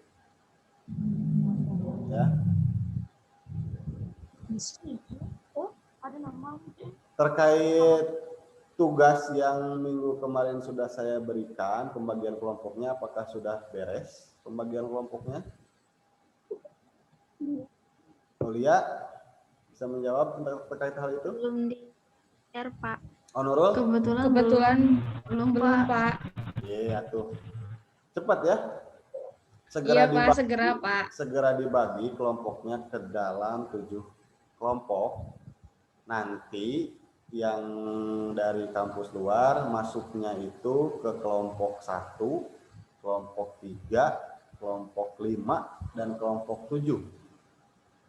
Ya. Terkait tugas yang minggu kemarin sudah saya berikan, pembagian kelompoknya apakah sudah beres pembagian kelompoknya? Mulia bisa menjawab terkait hal itu? Belum di-share, Pak. Oh, Nurul? Kebetulan belum Pak. Iya tuh. Cepat ya. segera Iya, Pak, dibagi, segera, Pak. segera dibagi kelompoknya ke dalam 7 kelompok. Nanti yang dari kampus luar masuknya itu ke kelompok 1, kelompok 3, kelompok 5, dan kelompok 7.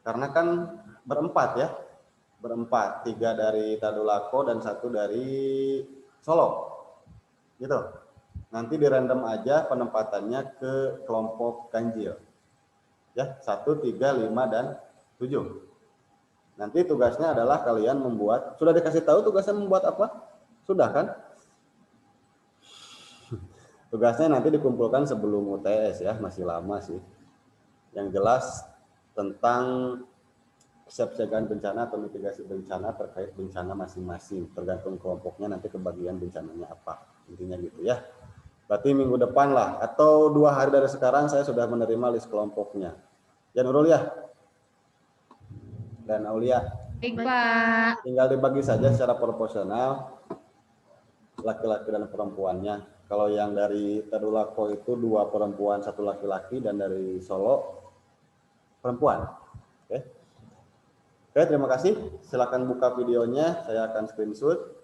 Karena kan berempat ya, berempat, 3 dari Tadulako dan 1 dari Solo, gitu. Nanti di random aja penempatannya ke kelompok ganjil, ya 1, 3, 5, dan 7. Nanti tugasnya adalah kalian membuat, sudah dikasih tahu tugasnya membuat apa? Sudah kan? Tugasnya nanti dikumpulkan sebelum UTS ya, masih lama sih. Yang jelas tentang kesiapsiagaan bencana atau mitigasi bencana terkait bencana masing-masing. Tergantung kelompoknya nanti kebagian bencananya apa. Intinya gitu ya. Berarti minggu depan lah, atau 2 hari dari sekarang saya sudah menerima list kelompoknya. Ya Nurul ya? Dan Aulia. Baik, Pak. Tinggal dibagi saja secara proporsional laki-laki dan perempuannya. Kalau yang dari Tadulako itu 2 perempuan, 1 laki-laki, dan dari Solo perempuan. Oke. Oke, terima kasih. Silakan buka videonya, saya akan screenshot.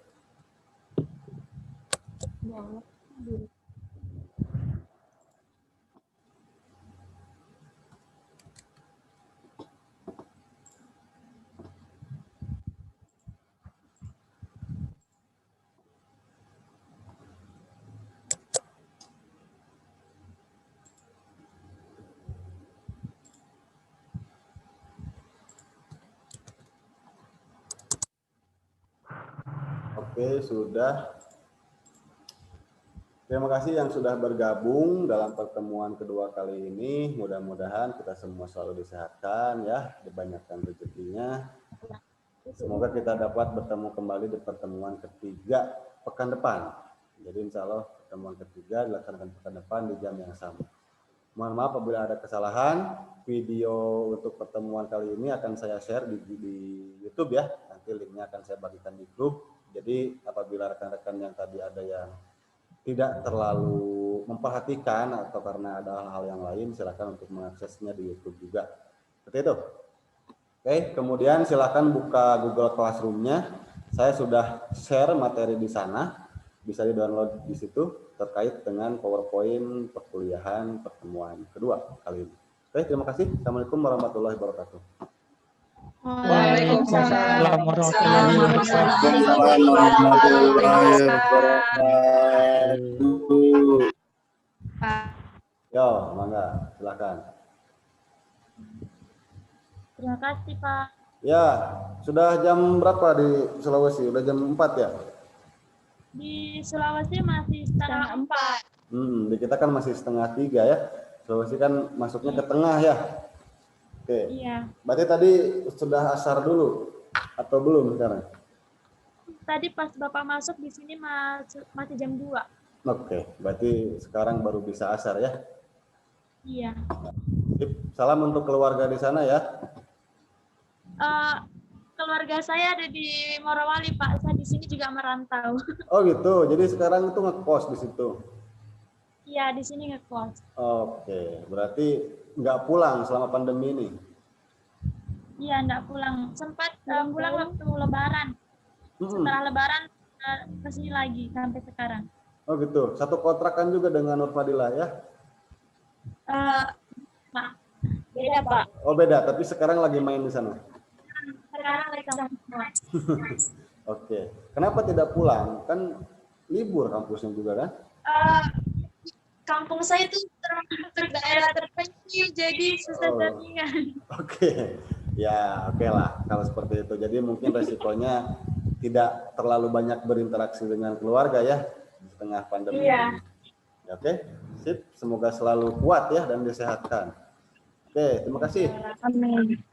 Oke, sudah. Terima kasih yang sudah bergabung dalam pertemuan kedua kali ini. Mudah-mudahan kita semua selalu disehatkan ya, dibanyakkan rezekinya. Semoga kita dapat bertemu kembali di pertemuan ketiga pekan depan. Jadi insya Allah pertemuan ketiga dilaksanakan pekan depan di jam yang sama. Mohon maaf apabila ada kesalahan. Video untuk pertemuan kali ini akan saya share di YouTube ya. Nanti linknya akan saya bagikan di grup. Jadi apabila rekan-rekan yang tadi ada yang tidak terlalu memperhatikan atau karena ada hal-hal yang lain, silakan untuk mengaksesnya di YouTube juga. Seperti itu. Oke, kemudian silakan buka Google Classroom-nya. Saya sudah share materi di sana, bisa di-download di situ terkait dengan PowerPoint perkuliahan pertemuan kedua kali ini. Oke, terima kasih. Assalamualaikum warahmatullahi wabarakatuh. Waalaikumsalam warahmatullahi wabarakatuh. Yo, mangga, silakan. Terima kasih, Pak. Ya, sudah jam berapa di Sulawesi? Udah jam 4 ya? Di Sulawesi masih setengah 4. Di kita kan masih setengah 3 ya. Sulawesi kan masuknya ke tengah ya. Oke. Iya. Berarti tadi sudah asar dulu atau belum sekarang? Tadi pas Bapak masuk di sini masih jam 2. Oke, berarti sekarang baru bisa asar ya. Iya. Sip. Salam untuk keluarga di sana ya. Keluarga saya ada di Morowali, Pak. Saya di sini juga merantau. Oh gitu. Jadi sekarang itu ngekos di situ. Iya, di sini ngekos. Oke, berarti nggak pulang selama pandemi ini? Iya, nggak pulang. Sempat pulang waktu Lebaran. Setelah Lebaran ke sini lagi sampai sekarang. Oh gitu. Satu kontrakan juga dengan Nur Fadilah ya? Pak, beda Pak. Oh beda, tapi sekarang lagi main di sana. Sekarang lagi sama semua. Oke. Kenapa tidak pulang? Kan libur kampusnya juga kan? Kampung saya itu termasuk daerah terpencil, jadi susah jaringan. Oke, ya oke lah kalau seperti itu. Jadi mungkin resikonya tidak terlalu banyak berinteraksi dengan keluarga ya di tengah pandemi. Iya. Ya, oke, sip. Semoga selalu kuat ya dan disehatkan. Oke, terima kasih. Amin.